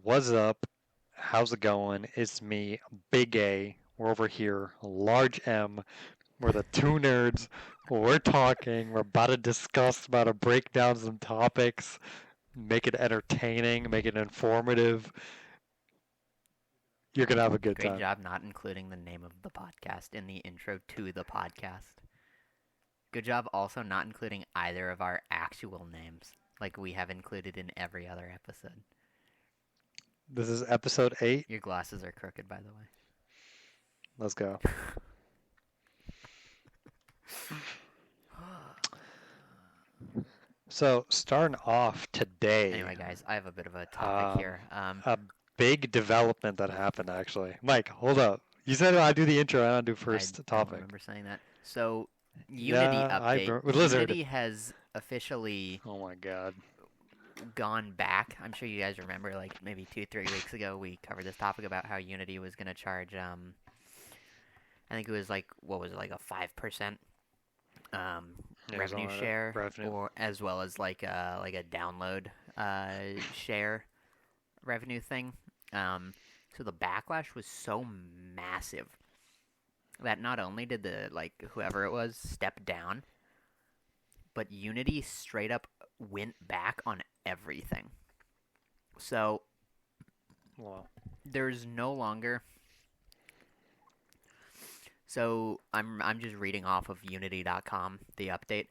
What's up? How's it going? It's me, Big A. We're over here, Large M. We're the two nerds. We're talking. We're about to break down some topics, make it entertaining, make it informative. You're gonna have a good Great time. job not including the name of the podcast in the intro to the podcast. Good job also not including either of our actual names, like we have included in every other episode. This is episode 8. Your glasses are crooked, by the way. Let's go. So, starting off today, Anyway, guys, I have a bit of a topic here. a big development that happened actually. Mike, hold up. You said I do the intro and I do I first don't topic. remember saying that. So, Unity update. with Lizard. Unity has officially Oh my god. gone back. I'm sure you guys remember, like maybe 2-3 weeks ago, we covered this topic about how Unity was going to charge. I think it was like what was it, like a 5% revenue share, or as well as like a download share revenue thing. So the backlash was so massive that not only did the whoever it was step down, but Unity straight up went back on everything. So Wow. there's no longer. So I'm just reading off of Unity.com the update.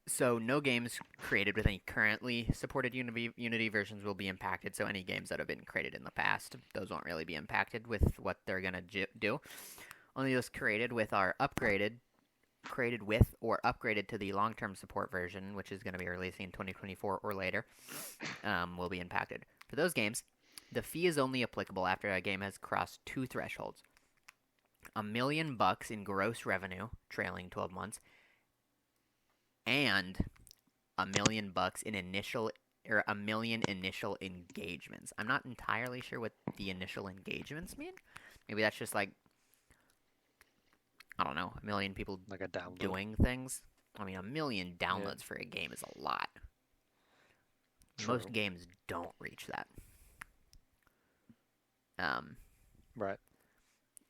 So no games created with any currently supported Unity versions will be impacted. So any games that have been created in the past, those won't really be impacted with what they're gonna do. Only those created with or upgraded to the long-term support version, which is going to be releasing in 2024 or later, will be impacted. For those games, the fee is only applicable after a game has crossed two thresholds: $1 million in gross revenue trailing 12 months, and $1 million in $1 million initial engagements. I'm not entirely sure what the initial engagements mean. Maybe that's just like, I don't know, 1 million people Like a download. doing things. I mean, 1 million downloads for a game is a lot. True. Most games don't reach that. Right.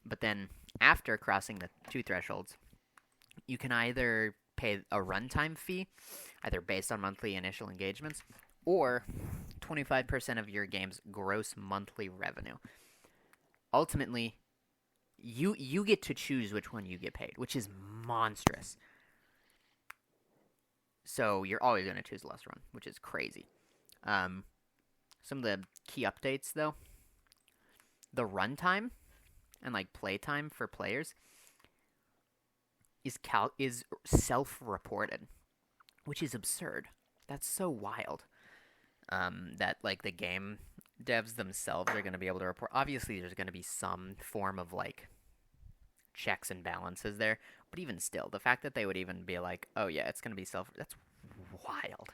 But then after crossing the two thresholds, you can either pay a runtime fee, either based on monthly initial engagements, or 25% of your game's gross monthly revenue. Ultimately, you get to choose which one you get paid, which is monstrous. So you're always going to choose the lesser one, which is crazy. Some of the key updates, though. The runtime and playtime for players is self-reported, which is absurd. That's so wild. That the game devs themselves are going to be able to report. Obviously, there's going to be some form of checks and balances there, but even still, the fact that they would even be like, oh yeah, it's going to be that's wild.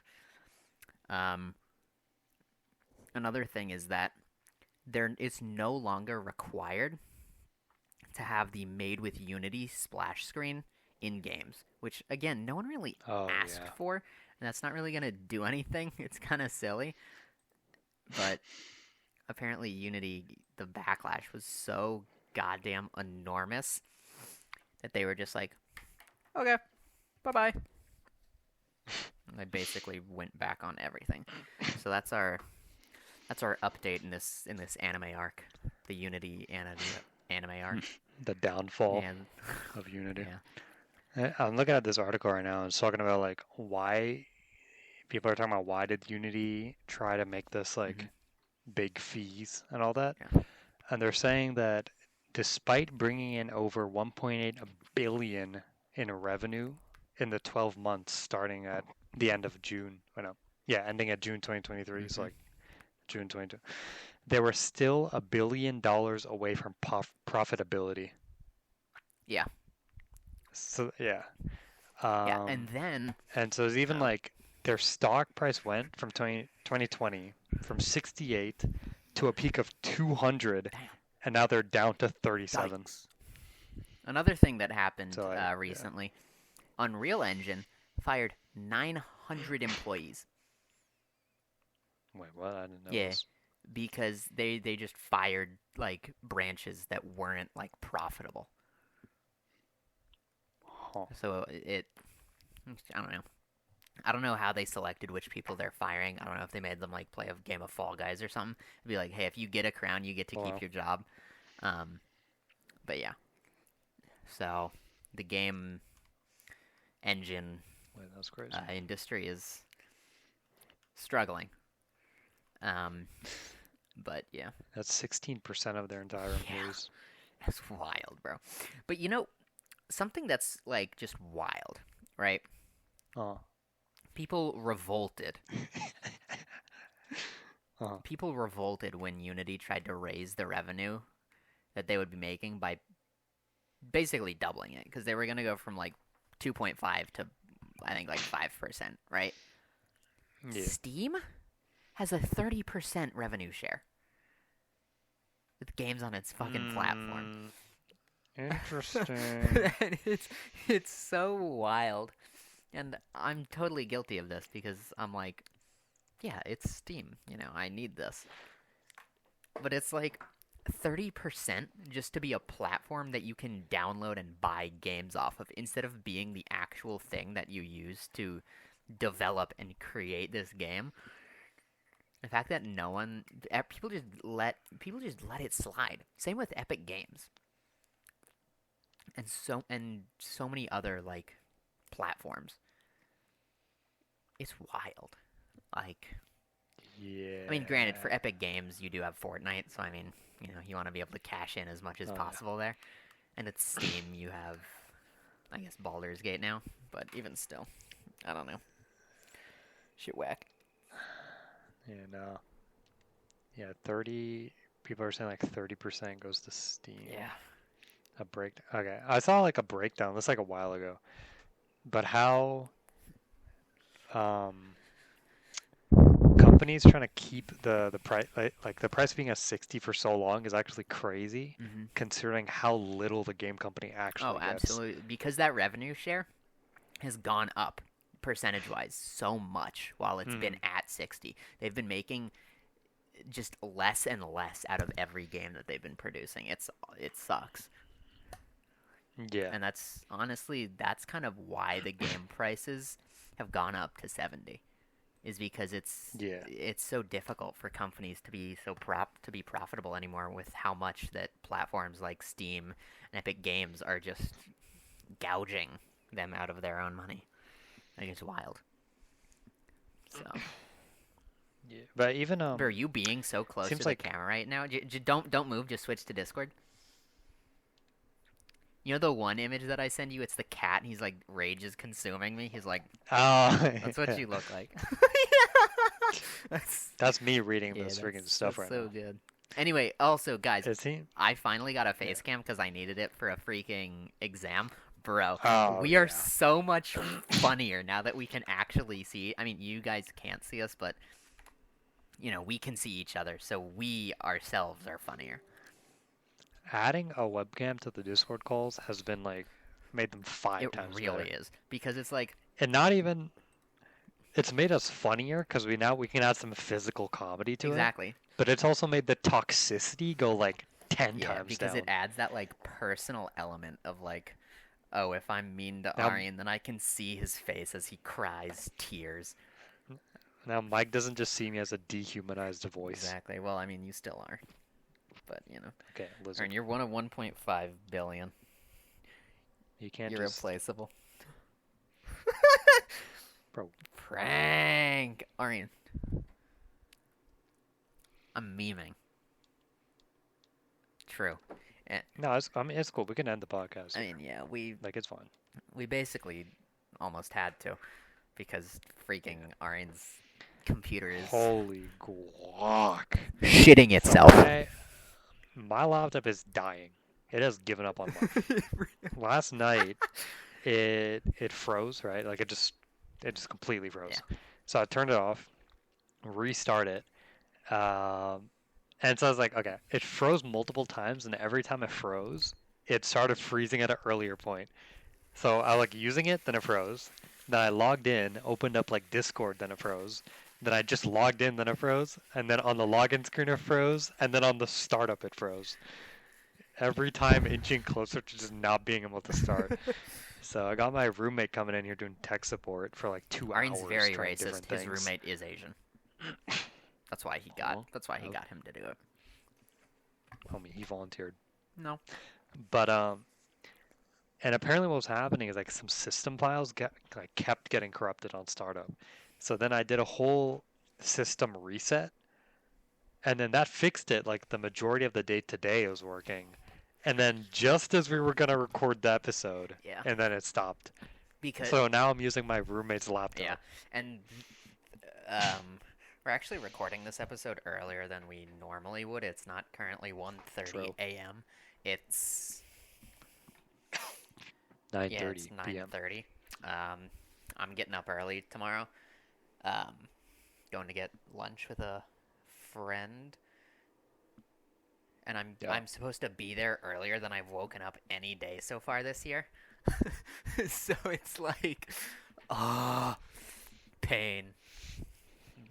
Another thing is that it's no longer required to have the made with Unity splash screen in games, which again, no one really asked for, and that's not really going to do anything. It's kind of silly, but apparently Unity, the backlash was so goddamn enormous that they were just like, okay, bye-bye. And they basically went back on everything. So that's our update in this anime arc, the Unity anime arc. The downfall of Unity. Yeah. I'm looking at this article right now and it's talking about why people are talking about why did Unity try to make this big fees and all that. Yeah. And they're saying that despite bringing in over 1.8 billion in revenue in the 12 months starting at the end of June, ending at June 2023, so June 22, they were still $1 billion away from profitability. Yeah. So yeah. And so it's even their stock price went from 2020 from 68 to a peak of 200. Damn. And now they're down to 37. Yikes. Another thing that happened recently, Unreal Engine fired 900 employees. Wait, what? I didn't know Yeah, this. because they just fired like branches that weren't like profitable. Huh. So I don't know. I don't know how they selected which people they're firing. I don't know if they made them like play a game of Fall Guys or something. It'd be like, hey, if you get a crown, you get to keep Wow. your job. Um, but yeah, so the game engine Wait, that was crazy. industry is struggling. Um, but yeah, That's 16% of their entire yeah, employees. that's wild, bro. But something that's like just wild, right? Oh. People revolted. Oh. People revolted when Unity tried to raise the revenue that they would be making by basically doubling it because they were going to go from like 2.5 to I think like 5%, right? Yeah. Steam has a 30% revenue share with games on its fucking platform. Interesting. And it's so wild. And I'm totally guilty of this because I'm like, yeah, it's Steam, I need this. But it's like 30% just to be a platform that you can download and buy games off of instead of being the actual thing that you use to develop and create this game. The fact that people just let it slide. Same with Epic Games. And so many other like platforms. It's wild. Like, Yeah. I mean, granted, for Epic Games, you do have Fortnite, so I mean, you want to be able to cash in as much as possible there. And it's Steam, you have, I guess, Baldur's Gate now, but even still, I don't know. Shit whack. Yeah, no. Yeah, 30. People are saying like 30% goes to Steam. Yeah. Okay, I saw like a breakdown. That's like a while ago. But how um companies trying to keep the price like the price being at 60 for so long is actually crazy, Mm-hmm. considering how little the game company actually Oh, gets. absolutely. Because that revenue share has gone up percentage-wise so much while it's been at 60. They've been making just less and less out of every game that they've been producing. It sucks. Yeah. And that's kind of why the game prices have gone up to 70. Is because it's so difficult for companies to be profitable anymore with how much that platforms like Steam and Epic Games are just gouging them out of their own money. I think it's wild. So, Yeah. But even are you being so close to the camera right now? Don't move. Just switch to Discord. You know the one image that I send you? It's the cat, and he's like, rage is consuming me. He's like, oh, that's what you look like. That's me reading this freaking stuff right so now. good. Anyway, also, guys, Is he? I finally got a face cam because I needed it for a freaking exam. Bro, Oh, we are so much funnier now that we can actually see. I mean, you guys can't see us, but, we can see each other, so we ourselves are funnier. Adding a webcam to the Discord calls has been like made them 5 times better. It really is, because it's like, and not even it's made us funnier because we can add some physical comedy to it. Exactly. But it's also made the toxicity go like 10 times because down. it adds that like personal element of like, oh, if I'm mean to Aryan, then I can see his face as he cries tears. Now Mike doesn't just see me as a dehumanized voice. Exactly. Well, I mean, you still are. But, Okay, lizard. Aryan, you're one of 1.5 billion. You can't You're just... replaceable. Bro. Prank! Aryan. I'm memeing. True. No, it's cool. We can end the podcast. I mean, yeah, it's fine. We basically almost had to, because freaking Aryan's computer is Holy guac. shitting itself. My laptop is dying. It has given up on life. Last night, it froze, right? Like it just completely froze. Yeah. So I turned it off, restart it, and so I was like, okay, it froze multiple times, and every time it froze, it started freezing at an earlier point. So I like using it, then it froze, Then I logged in, opened up like Discord, then it froze. Then I just logged in, then it froze. And then on the login screen it froze. And then on the startup it froze. Every time inching closer to just not being able to start. So I got my roommate coming in here doing tech support for like 2 hours Aryan's very trying racist. different His things. roommate is Asian. That's why he Oh, got him to do it. homie, he volunteered. No. But and apparently what was happening is like some system files kept getting corrupted on startup. So then I did a whole system reset, and then that fixed it. Like the majority of the day today it was working, and then just as we were gonna record the episode, Yeah. and then it stopped. Because So now I'm using my roommate's yeah, laptop. and we're actually recording this episode earlier than we normally would. It's not currently 1:30 True. a.m. It's 9:30 it's p.m. 9:30. I'm getting up early tomorrow. Going to get lunch with a friend, and I'm supposed to be there earlier than I've woken up any day so far this year. So it's like, pain.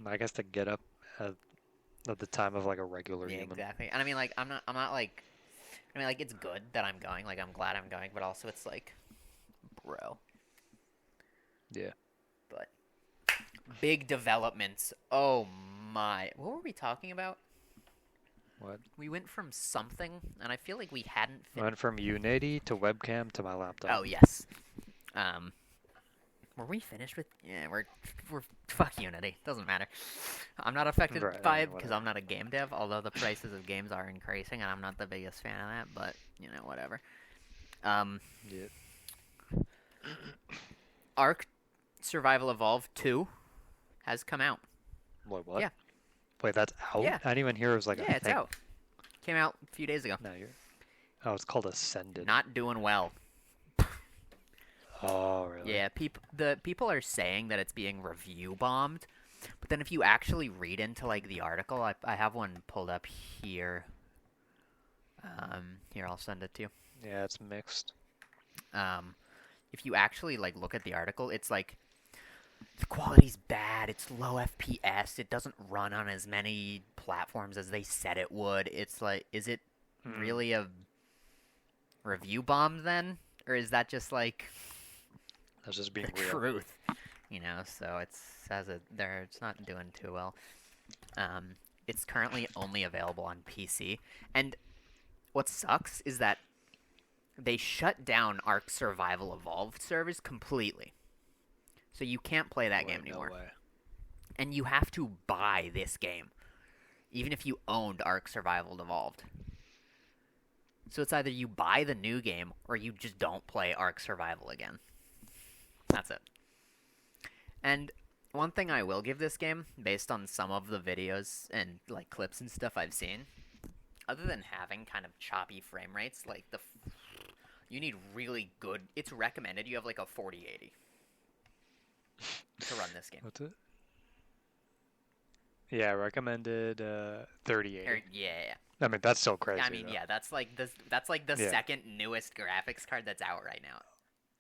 I guess to get up at the time of like a regular Yeah, human. exactly. And I mean, like, I'm not like, I mean, like, it's good that I'm going. Like, I'm glad I'm going, but also it's like, bro. Yeah. But big developments. Oh my. What were we talking about? What? We went from something, and I feel like we hadn't I went from Unity to webcam to my laptop. Oh, yes. Were we finished with? Yeah, we're fuck Unity. Doesn't matter. I'm not affected Right, by I it mean, because whatever. I'm not a game dev. Although the prices of games are increasing, and I'm not the biggest fan of that. But you know, whatever. Yeah. Ark Survival Evolved 2 has come out. Wait, what? Yeah. Wait, that's out? Yeah. I didn't even hear it was like Yeah, a it's thing. out. Came out a few days ago. No, you're. Oh, it's called Ascended. Not doing well. Oh, really? Yeah, the people are saying that it's being review bombed, but then if you actually read into like the article, I have one pulled up here. Here I'll send it to you. Yeah, it's mixed. If you actually like look at the article, it's like the quality's bad. It's low FPS. It doesn't run on as many platforms as they said it would. It's like, is it really a review bomb then, or is that just like That's just being the real. truth? You know, so it's it's not doing too well. It's currently only available on PC, and what sucks is that they shut down Ark Survival Evolved servers completely. So you can't play that game anymore. No way. And you have to buy this game, even if you owned Ark Survival Evolved. So it's either you buy the new game or you just don't play Ark Survival again. That's it. And one thing I will give this game, based on some of the videos and like clips and stuff I've seen, other than having kind of choppy frame rates, like you need really good. It's recommended you have like a 4080 to run this game. What's it? Yeah, recommended 3080. Yeah. I mean, that's still crazy. I mean, though. yeah, that's like the Yeah. second newest graphics card that's out right now.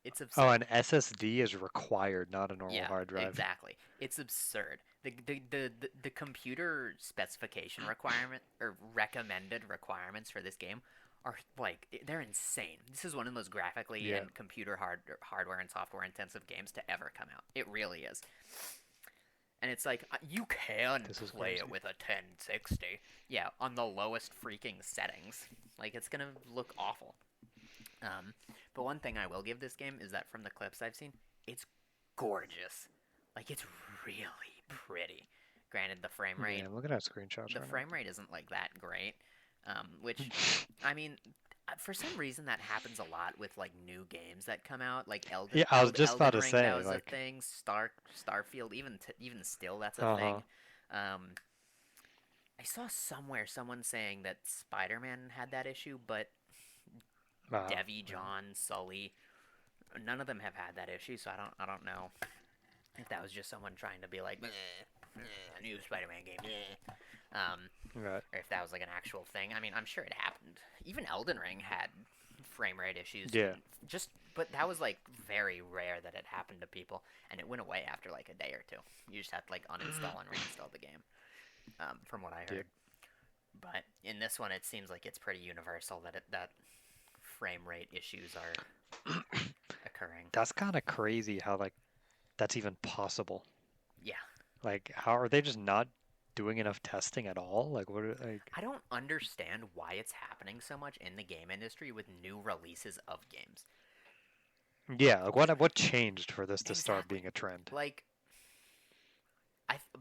It's absurd. Oh, and SSD is required, not a normal hard drive. Exactly. It's absurd. The computer specification requirement or recommended requirements for this game are like they're insane. This is one of the most graphically and computer hardware and software intensive games to ever come out. It really is. And it's like, you can play it with a 1060. Yeah, on the lowest freaking settings. Like, it's gonna look awful. But one thing I will give this game is that from the clips I've seen, it's gorgeous. Like, it's really pretty. Granted, the frame rate... Yeah, I'm looking at screenshots The frame rate isn't, like, that great. Which, I mean... For some reason, that happens a lot with like new games that come out, like Elden. Yeah, I was just about to Ring, say, that was like... a thing. Starfield, even still, that's a thing. I saw somewhere someone saying that Spider-Man had that issue, but Devi, John, Sully, none of them have had that issue. So I don't know if that was just someone trying to be like, a new Spider-Man game. Right. Or if that was like an actual thing. I mean, I'm sure it happened. Even Elden Ring had frame rate issues Yeah. and but that was like very rare that it happened to people, and it went away after like a day or two. You just have to like uninstall and reinstall the game, from what I Yep. heard. But in this one, it seems like it's pretty universal that frame rate issues are occurring. That's kind of crazy how like that's even possible. Yeah, Like, how are they just not doing enough testing at all? Like, like? I don't understand why it's happening so much in the game industry with new releases of games. Yeah, like what changed for this to start Exactly. being a trend? Like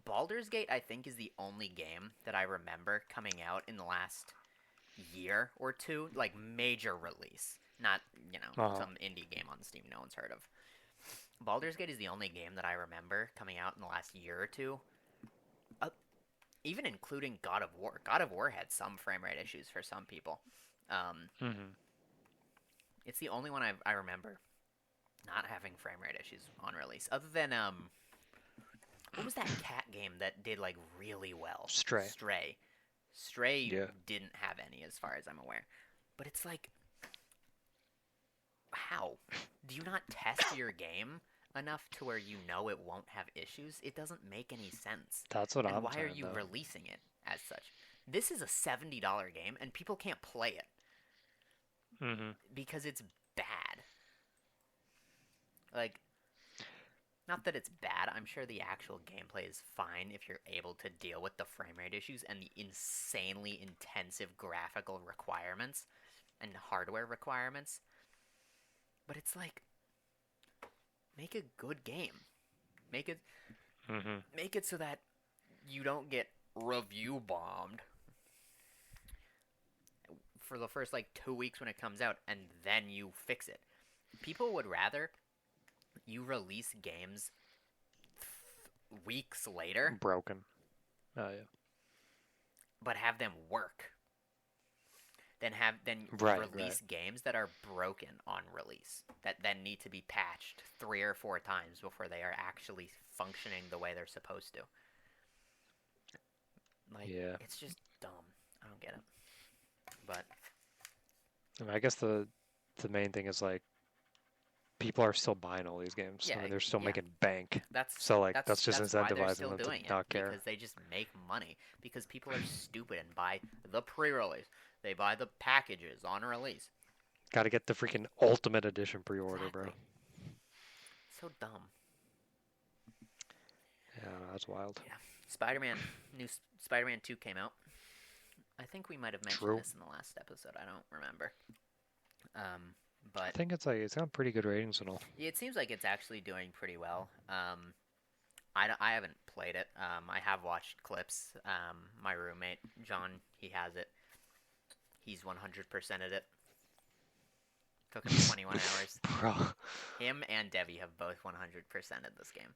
Baldur's Gate, I think, is the only game that I remember coming out in the last year or two, like major release, not Uh-huh. some indie game on Steam no one's heard of. Baldur's Gate is the only game that I remember coming out in the last year or two, uh, even including God of War. God of War had some frame rate issues for some people. Um, Hmm. it's the only one I remember not having frame rate issues on release, other than what was that cat game that did like really well? Stray. Stray. Stray Yeah. didn't have any, as far as I'm aware. But it's like, how? Do you not test your game enough to where you know it won't have issues? It doesn't make any sense. That's what And I'm why are saying you though. releasing it as such? This is a $70 game, and people can't play it Hmm. because it's bad. Like, not that it's bad. I'm sure the actual gameplay is fine if you're able to deal with the frame rate issues and the insanely intensive graphical requirements and hardware requirements. But it's like, make a good game. Make it Hmm. make it so that you don't get review bombed for the first like 2 weeks when it comes out, and then you fix it. People would rather you release games weeks later Broken. Oh yeah. but have them work than Right. Right. release games that are broken on release, that then need to be patched 3 or 4 times before they are actually functioning the way they're supposed to. Like, Yeah. it's just dumb. I don't get it. But I mean, I guess the main thing is like people are still buying all these games. I yeah, mean, they're still yeah, making bank. that's So like that's that's just that's why they're incentivizing still them to doing it, not care. because they just make money, because people are stupid and buy the pre-release. They buy the packages on release. Got to get the freaking Ultimate Edition pre-order, bro. Exactly. So dumb. Yeah, that's wild. Yeah. Spider-Man, new Spider-Man 2 came out. I think we might have mentioned True. this in the last episode. I don't remember. I But think it's like it's got pretty good ratings and all. it seems like it's actually doing pretty well. I haven't played it. I have watched clips. My roommate John, he has it. He's 100%ed it. Took him 21 hours. Bro, Him and Debbie have both 100%ed this game.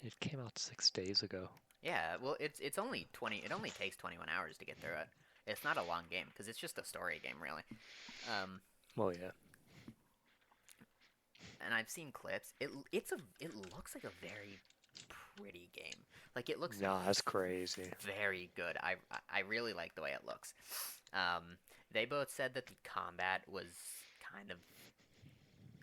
it came out 6 days ago. Yeah, well, it's only 20. It only takes 21 hours to get through it. It's not a long game because it's just a story game, really. Um, Well, yeah. and I've seen clips. It looks like a very pretty game. Like, it looks Nah, that's crazy. very good. I really like the way it looks. They both said that the combat was kind of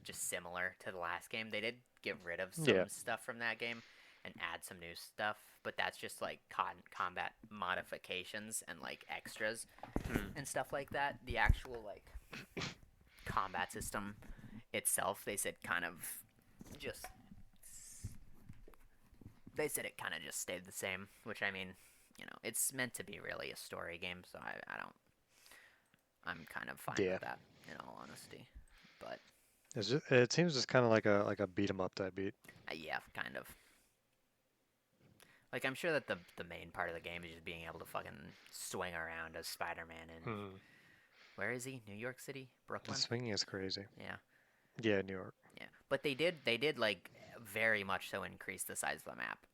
just similar to the last game. They did get rid of some Yeah. stuff from that game and add some new stuff, but that's just like combat modifications and like extras and stuff like that. The actual like combat system itself, they said just they said it kind of just stayed the same, which, I mean, it's meant to be really a story game, so I'm kind of fine Yeah. with that, in all honesty. But It seems just kind of like a beat 'em up type beat. yeah, kind of. Like, I'm sure that the main part of the game is just being able to fucking swing around as Spider-Man in, Hmm. where is he? New York City? The Brooklyn? swinging is crazy. Yeah. Yeah, New York. Yeah. But they did like very much so increase the size of the map.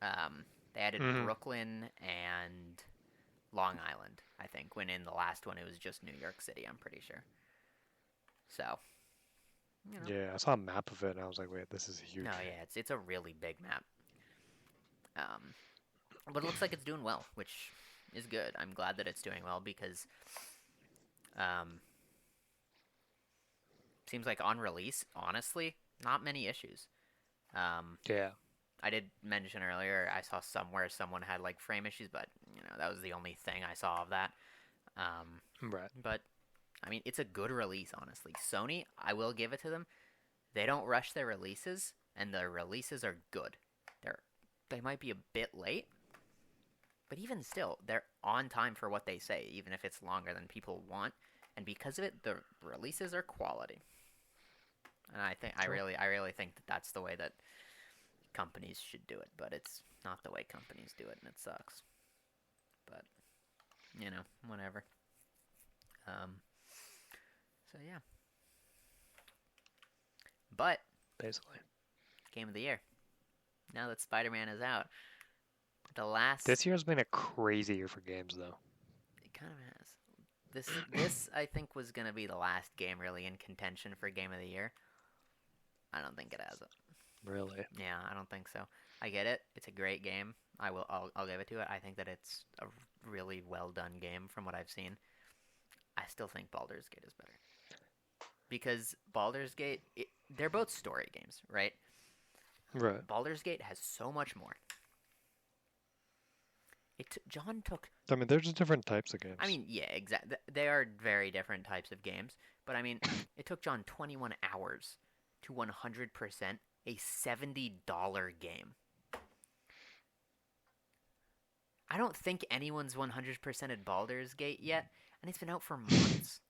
They added Mhm. Brooklyn and Long Island, I think, when in the last one it was just New York City, I'm pretty sure. So, Yeah, I saw a map of it and I was like, wait, this is huge. no, yeah, it's a really big map. But it looks like it's doing well, which is good. I'm glad that it's doing well because seems like on release, honestly, not many issues. Um, Yeah. I did mention earlier I saw somewhere someone had like frame issues, but that was the only thing I saw of that. Um, Right. but I mean, it's a good release, honestly. Sony, I will give it to them. They don't rush their releases, and their releases are good. They're they might be a bit late, but even still, they're on time for what they say, even if it's longer than people want. And because of it, the releases are quality. And Sure. I really think that that's the way that companies should do it. But it's not the way companies do it, and it sucks. But whatever. Um, so yeah. But Basically. game of the year. Now that Spider-Man is out, the last This year's been a crazy year for games, though. it kind of has. This I think was gonna be the last game really in contention for game of the year. I don't think it has it. Really. Yeah, I don't think so. I get it. It's a great game. I'll give it to it. I think that it's a really well done game from what I've seen. I still think Baldur's Gate is better because Baldur's Gate they're both story games, right? Right. Baldur's Gate has so much more. John took. I mean, there's just different types of I games. mean, yeah, exactly. They are very different types of games, but I mean, it took John 21 hours to 100% a $70 game. I don't think anyone's 100%ed Baldur's Gate yet, and it's been out for months.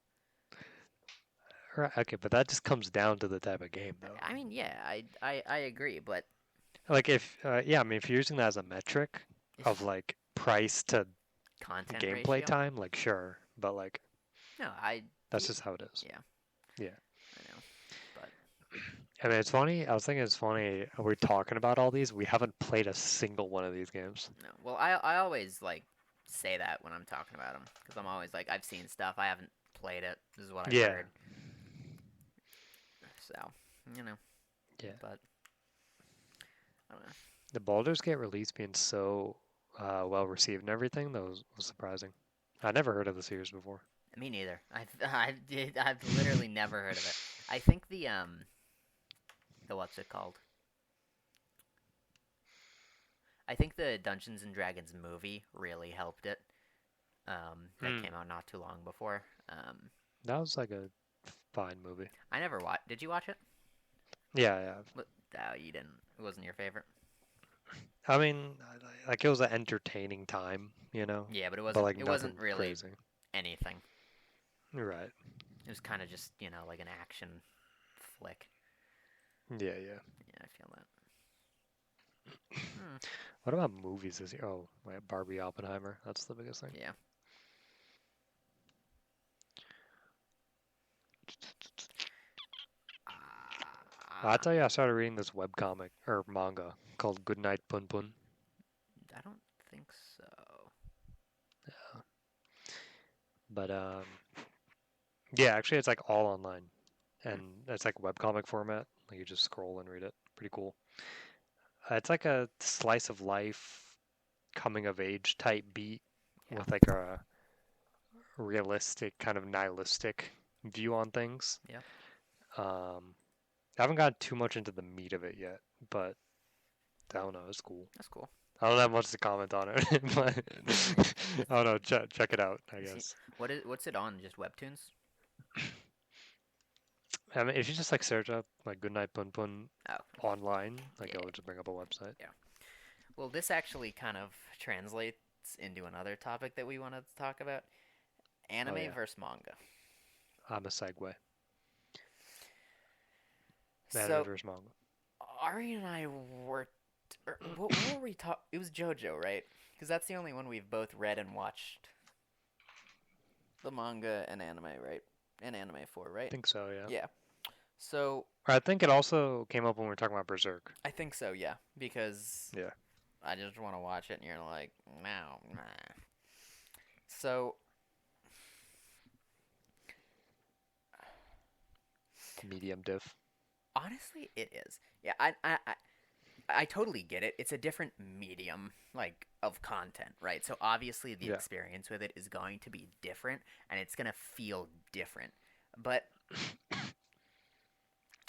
Right. Okay, but that just comes down to the type of game, though. I mean, yeah, I agree, but Like if, yeah, I mean, if you're using that as a metric of like price to content gameplay ratio. time, like sure, but like No, that's just how it is. yeah, Yeah. I know, but I mean, it's funny. I was thinking it's funny. We're talking about all these. We haven't played a single one of these games. no. Well, I always like say that when I'm talking about them because I'm always like I've seen stuff, I haven't played it. This is what I've Yeah. heard. So, you know, Yeah. but I don't know. The Baldur's Gate release being so well received and everything, that was surprising. I never heard of the series before. Me neither. I've literally never heard of it. I think the what's it called? I think the Dungeons and Dragons movie really helped it. That Hmm. came out not too long before. That was like a fine movie. I never watched. Did you watch it? Yeah, yeah. No, you didn't. It wasn't your favorite. I mean, like it was an entertaining time, Yeah, but it but wasn't. like It wasn't nothing really crazy. anything. Right. It was kind of just like an action flick. Yeah, yeah. Yeah, I feel that. Hmm. What about movies this year? Oh, right, Barbie Oppenheimer. That's the biggest thing. Yeah. I Uh, tell you, I started reading this webcomic or manga called Goodnight Pun Pun. I don't think so. But yeah, actually, it's like all online, Hmm. and it's like webcomic format. Like you just scroll and read it. Pretty cool. It's like a slice of life, coming of age type beat Yeah. with like a realistic, kind of nihilistic view on things. Yeah. Um, I haven't gotten too much into the meat of it yet, but I don't know. It's cool. That's cool. I don't have much to comment on it, but I don't know. Check it out, I guess. What's it on? Just webtoons? I mean, if you just like search up like Goodnight Pun Pun Oh, online, like yeah, it'll just bring up a website. yeah. Well, this actually kind of translates into another topic that we wanted to talk about: Oh anime yeah, versus manga. I'm a segue. Anime So versus manga. Ari and I were, what were we talk? It was JoJo, right? Because that's the only one we've both read and watched. The manga and anime, right? And anime for, I right? think so, yeah. Yeah. So I think it also came up when we were talking about Berserk. I think so, yeah. Because Yeah. I just want to watch it, and you're like, no, nah. So Medium diff. honestly, it is. Yeah, I totally get it. It's a different medium, like, of content, right? So obviously the Yeah. experience with it is going to be different, and it's gonna feel different. But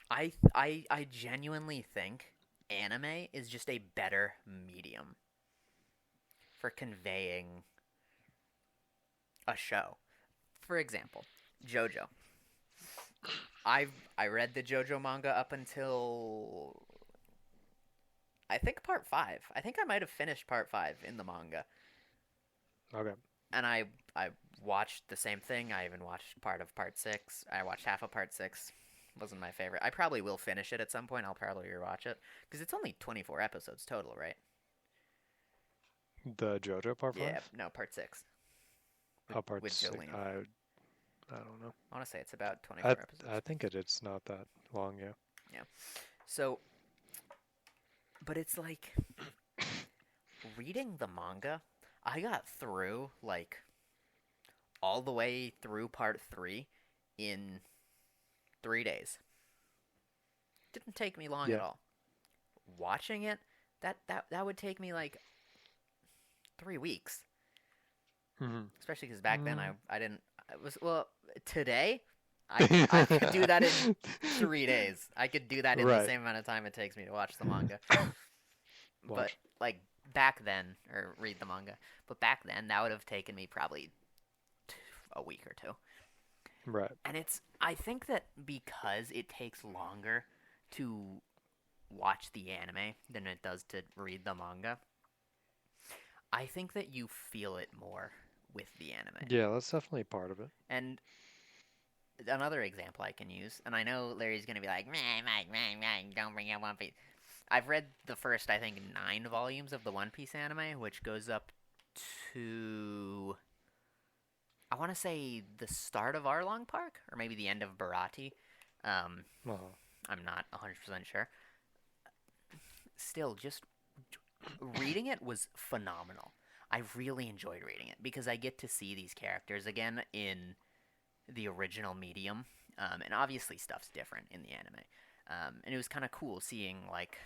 I genuinely think anime is just a better medium for conveying a show. For example, JoJo. I read the JoJo manga up until I think part 5. I think I might have finished part 5 in the manga. Okay. And I watched the same thing. I even watched part of part 6. I watched half of part 6. Wasn't my favorite. I probably will finish it at some point. I'll probably rewatch it because it's only 24 episodes total, right? The JoJo part Yeah, 5? no, part 6 How part with 6? Jolene. I don't know. I want to say it's about I 24 I episodes. think it's not that long, yeah. Yeah. So, but it's like reading the manga. I got through like all the way through part 3 in 3 days. Didn't take me long at Yeah. all. Watching it, that would take me like 3 weeks, Hmm. especially because back then Mm. I didn't. I was well today. I could do that in 3 days. I could do that in the Right. same amount of time it takes me to watch the manga. But Watch. like back then, or read the manga. But back then, that would have taken me probably a week or two. Right. And I think that because it takes longer to watch the anime than it does to read the manga, I think that you feel it more with the anime. Yeah, that's definitely part of it. And another example I can use, and I know Larry's gonna be like, Mike, don't bring up One Piece. I've read the first, I think, 9 volumes of the One Piece anime, which goes up to, I want to say, the start of Arlong Park, or maybe the end of Barati. Um, Uh-huh. I'm not 100% sure. Still, just reading it was phenomenal. I really enjoyed reading it because I get to see these characters again in the original medium, and obviously stuff's different in the anime. And it was kind of cool seeing like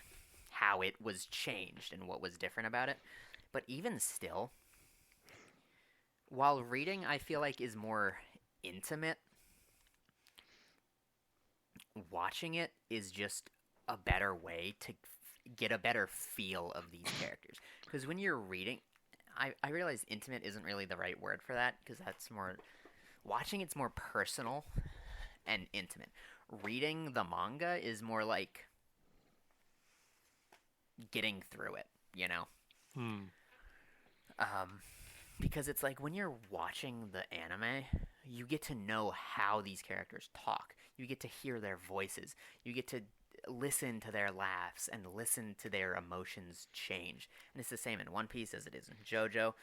how it was changed and what was different about it. But even still, while reading, I feel like is more intimate. Watching it is just a better way to get a better feel of these characters. Because when you're reading, I realize intimate isn't really the right word for that because that's more watching it's more personal and intimate. Reading the manga is more like getting through it, you know? Hmm. Um, because it's like when you're watching the anime, you get to know how these characters talk. You get to hear their voices. You get to listen to their laughs and listen to their emotions change. And it's the same in One Piece as it is in JoJo.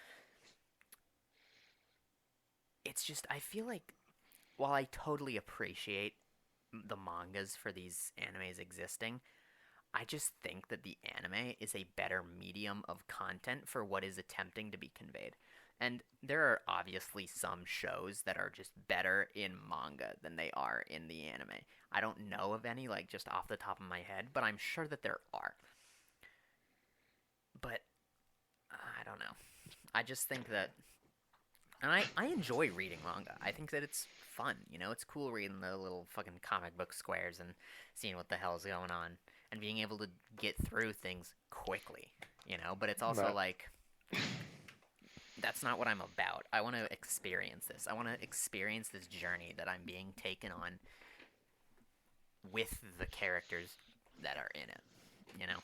It's just, I feel like while I totally appreciate the mangas for these animes existing, I just think that the anime is a better medium of content for what is attempting to be conveyed. And there are obviously some shows that are just better in manga than they are in the anime. I don't know of any, like, just off the top of my head, but I'm sure that there are. But I don't know. I just think that. And I enjoy reading manga. I think that it's fun. You know, it's cool reading the little fucking comic book squares and seeing what the hell's going on and being able to get through things quickly, you know? But it's also Right. like, that's not what I'm about. I want to experience this. I want to experience this journey that I'm being taken on with the characters that are in it, you know?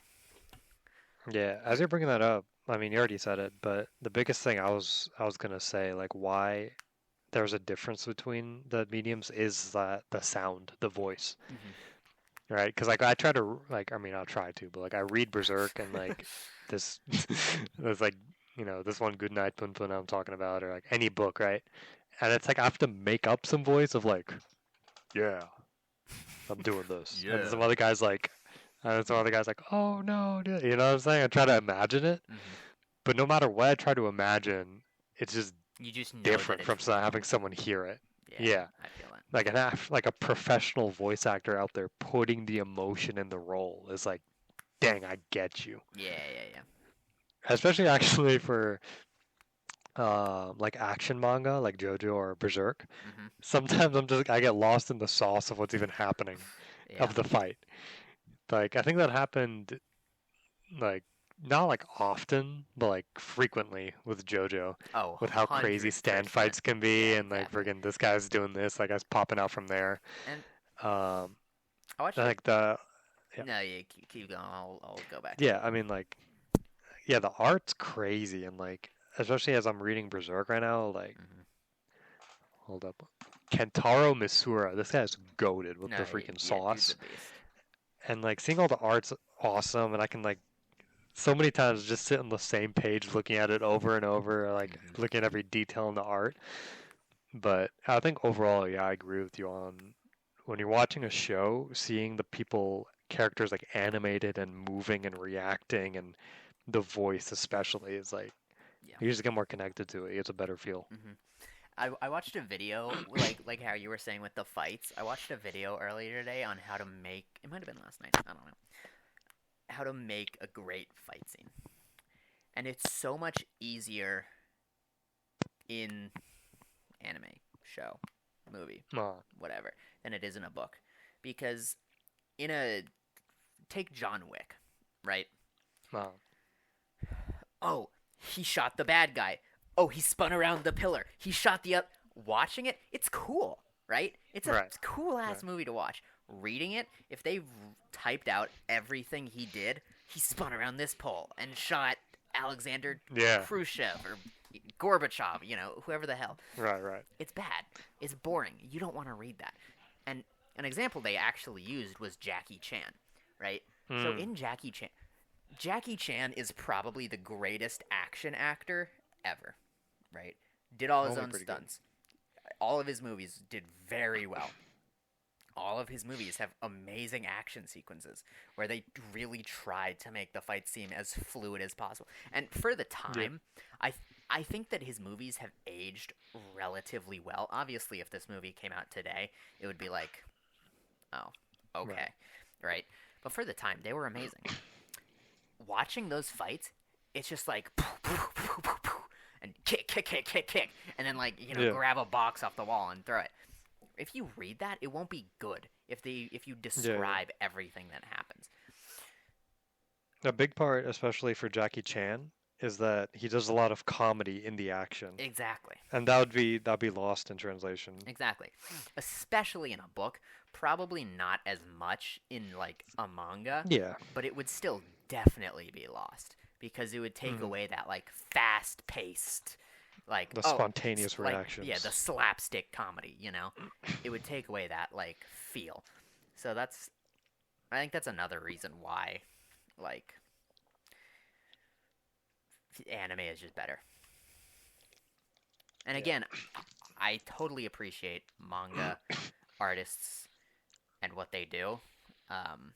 Yeah, as you're bringing that up, I mean, you already said it, but the biggest thing I was gonna say, like why there's a difference between the mediums is that the sound, the voice, Mm-hmm. right? Because like I try to like, I mean, I'll try to, but like I read Berserk and like this, there's like this one Good Night Pun Pun I'm talking about, or like any book, right? And it's like I have to make up some voice of like, yeah, I'm doing this, and Yeah. some other guys like. And some other guy's like, "Oh no, dude," you know what I'm saying? I try to imagine it, Mm-hmm. but no matter what I try to imagine, it's just You just know that different it's from having real. someone hear it. Yeah, Yeah, I feel it. like like a professional voice actor out there putting the emotion in the role is like, dang, I get you. Yeah, yeah, yeah. Especially actually for like action manga, like JoJo or Berserk. Mm-hmm. Sometimes I get lost in the sauce of what's even happening, Yeah. of the fight. Like I think that happened like not like often, but like frequently with JoJo, Oh, with how crazy stand 100%. fights can Yeah, be, and like exactly. friggin' this guy's doing this, that guy's popping out from there. And Um, I watched a like the yeah, no, you keep going. I'll go back to yeah. it. I mean, like yeah, the art's crazy, and like especially as I'm reading Berserk right now, like Hmm. hold up, Kentaro Misura, this guy's goaded with No, the freaking yeah, dude's a sauce, beast. and like seeing all the art's awesome, and I can like so many times just sit on the same page looking at it over and over, like Hmm. looking at every detail in the art. But I think overall, yeah, I agree with you on when you're watching a show, seeing the people, characters like animated and moving and reacting, and the voice especially is like Yeah. you just get more connected to it. It's a better feel. Hmm. I watched a video like how you were saying with the fights. I watched a video earlier today on how to make. It might have been last night. I don't know. How to make a great fight scene, and it's so much easier in anime, show, movie, Oh, whatever, than it is in a book, because in a take John Wick, right? oh, Oh, he shot the bad guy. Oh, he spun around the pillar. He shot the up. Watching it, it's cool, right? It's a right, cool ass right, movie to watch. Reading it, if they typed out everything he spun around this pole and shot Alexander yeah, Khrushchev or Gorbachev, whoever the hell. right, right. It's bad. It's boring. You don't want to read that. And an example they actually used was Jackie Chan, right? So Mm, in Jackie Chan is probably the greatest action actor ever, right? Did all his only own pretty good. stunts. All of his movies did very well. All of his movies have amazing action sequences where they really tried to make the fight seem as fluid as possible. And for the Yeah, time, I I think that his movies have aged relatively well. Obviously, if this movie came out today, it would be like, oh, right. okay, right? But for the time, they were amazing. Watching those fights, it's just like and kick, kick, kick, kick, kick, and then like Yeah. grab a box off the wall and throw it. If you read that, it won't be good. If you Yeah, yeah. describe everything that happens. A big part, especially for Jackie Chan, is that he does a lot of comedy in the action, Exactly. and that'd be lost in translation. Exactly. Especially in a book, probably not as much in like a manga, Yeah. but it would still definitely be lost because it would take Hmm. away that like fast-paced like The oh spontaneous like yeah, the reactions. slapstick comedy. It would take away that like feel. So I think that's another reason why like anime is just better. And Yeah. again, I totally appreciate manga artists and what they do. Um,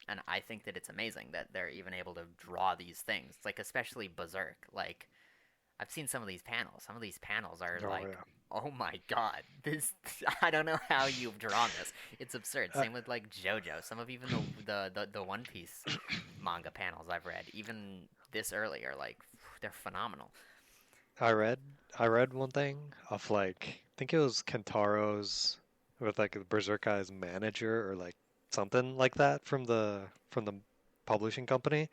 and I think that it's amazing that they're even able to draw these things, like especially Berserk. Like I've seen some of these panels. Some of these panels are Oh like, yeah. oh my god, this I don't know how you've drawn this. It's absurd. Uh, Same with like JoJo. Some of even the One Piece manga panels I've read, even this early, are like they're phenomenal. I read I read one thing of like I think it was Kentaro's with like the Berserk guy's manager or like something like that from the publishing company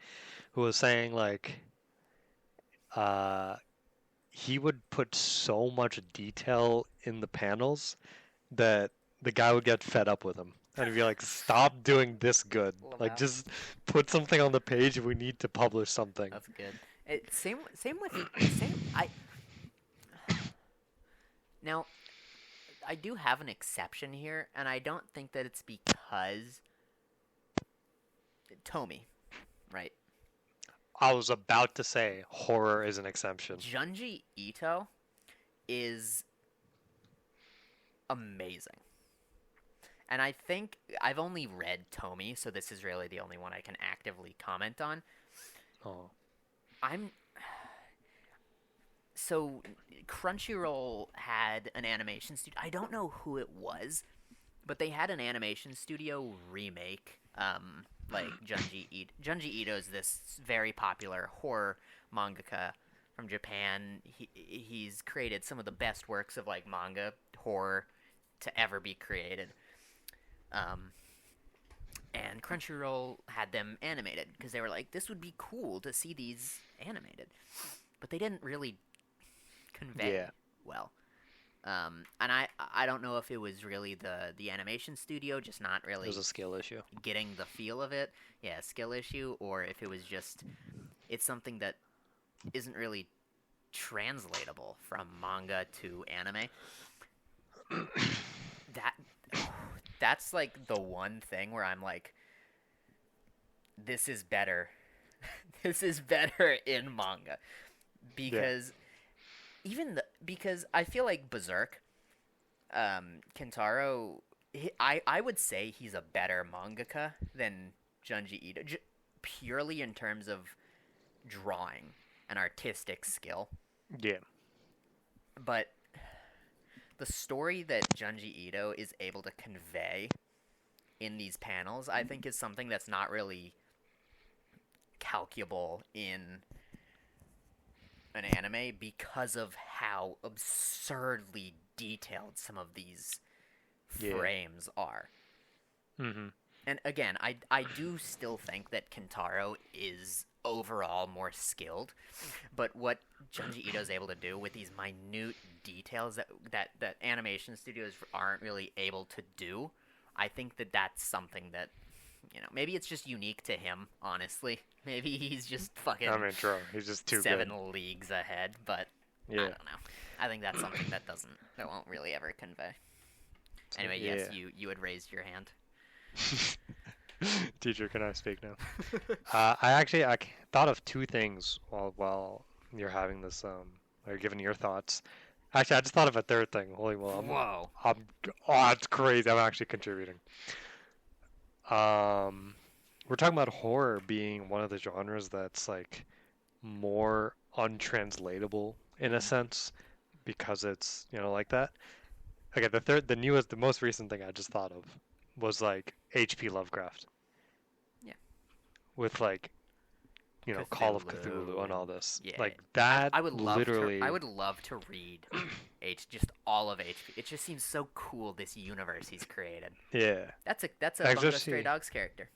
who was saying like uh he would put so much detail in the panels that the guy would get fed up with him and he'd be like, "Stop doing this good. Like, Wow, just put something on the page if we need to publish something." that's good. Same with same. I now I do have an exception here, and I don't think that it's because Tomy, right? I was about to say horror is an exception. Junji Ito is amazing. And I think I've only read Tomy, so this is really the only one I can actively comment on. Oh, I'm so Crunchyroll had an animation studio. I don't know who it was, but they had an animation studio remake like Junji Ito's this very popular horror mangaka from Japan. He's created some of the best works of like manga horror to ever be created. Um and Crunchyroll had them animated because they were like, this would be cool to see these animated, but they didn't really convey Yeah, well. And I don't know if it was really the animation studio just not it was really a skill issue. getting the feel of it, yeah, skill issue, or if it was just it's something that isn't really translatable from manga to anime. That that's like the one thing where I'm like, this is better. This is better in manga Yeah, because because I feel like Berserk, Kentaro, I would say he's a better mangaka than Junji Ito, purely in terms of drawing and artistic skill. yeah, But the story that Junji Ito is able to convey in these panels, I think, is something that's not really calculable in an anime because of how absurdly detailed some of these yeah. frames are. Hmm. And again, I do still think that Kentaro is overall more skilled, but what Junji Ito is able to do with these minute details that animation studios aren't really able to do, I think that that's something that maybe it's just unique to him. Honestly, maybe he's just I fucking mean, true. He's just too good. 7 leagues ahead. But I Yeah, don't know. I think that's something that won't really ever convey. Anyway, yes, yeah. you had raised your hand. Teacher, can I speak now? Thought of two things while you're having this or giving your thoughts. Actually, I just thought of a third thing. Holy well, Whoa. I'm oh, it's crazy. I'm actually contributing. Um, we're talking about horror being one of the genres that's like more untranslatable in a Mm-hmm. sense because it's like that. Okay, the most recent thing I just thought of was like H.P. Lovecraft Yeah. with like Call of Cthulhu Cthulhu and and all this. yeah, Like that I would love to. I literally, would love to read just all of HP. It just seems so cool. This universe he's created. yeah. That's a Bungo Stray Especially, Dogs character.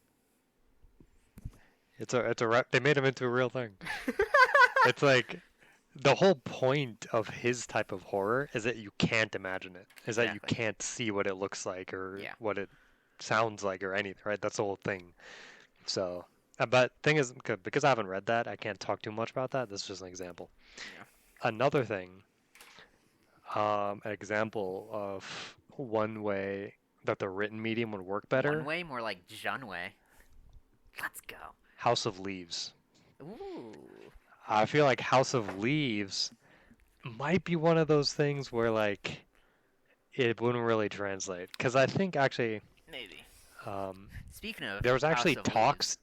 they made him into a real thing. It's like the whole point of his type of horror is that you can't imagine it. Is that you Exactly. can't see what it looks like or Yeah. what it sounds like or anything, right? That's the whole thing. So, but thing is, because I haven't read that, I can't talk too much about that. This is just an example. Yeah. Another thing, an example of one way that the written medium would work One better, way, more like Junway. Let's go. House of Leaves. Ooh. I feel like House of Leaves might be one of those things where like it wouldn't really translate because I think actually Maybe. um, Speaking of there was House actually of Leaves. talks.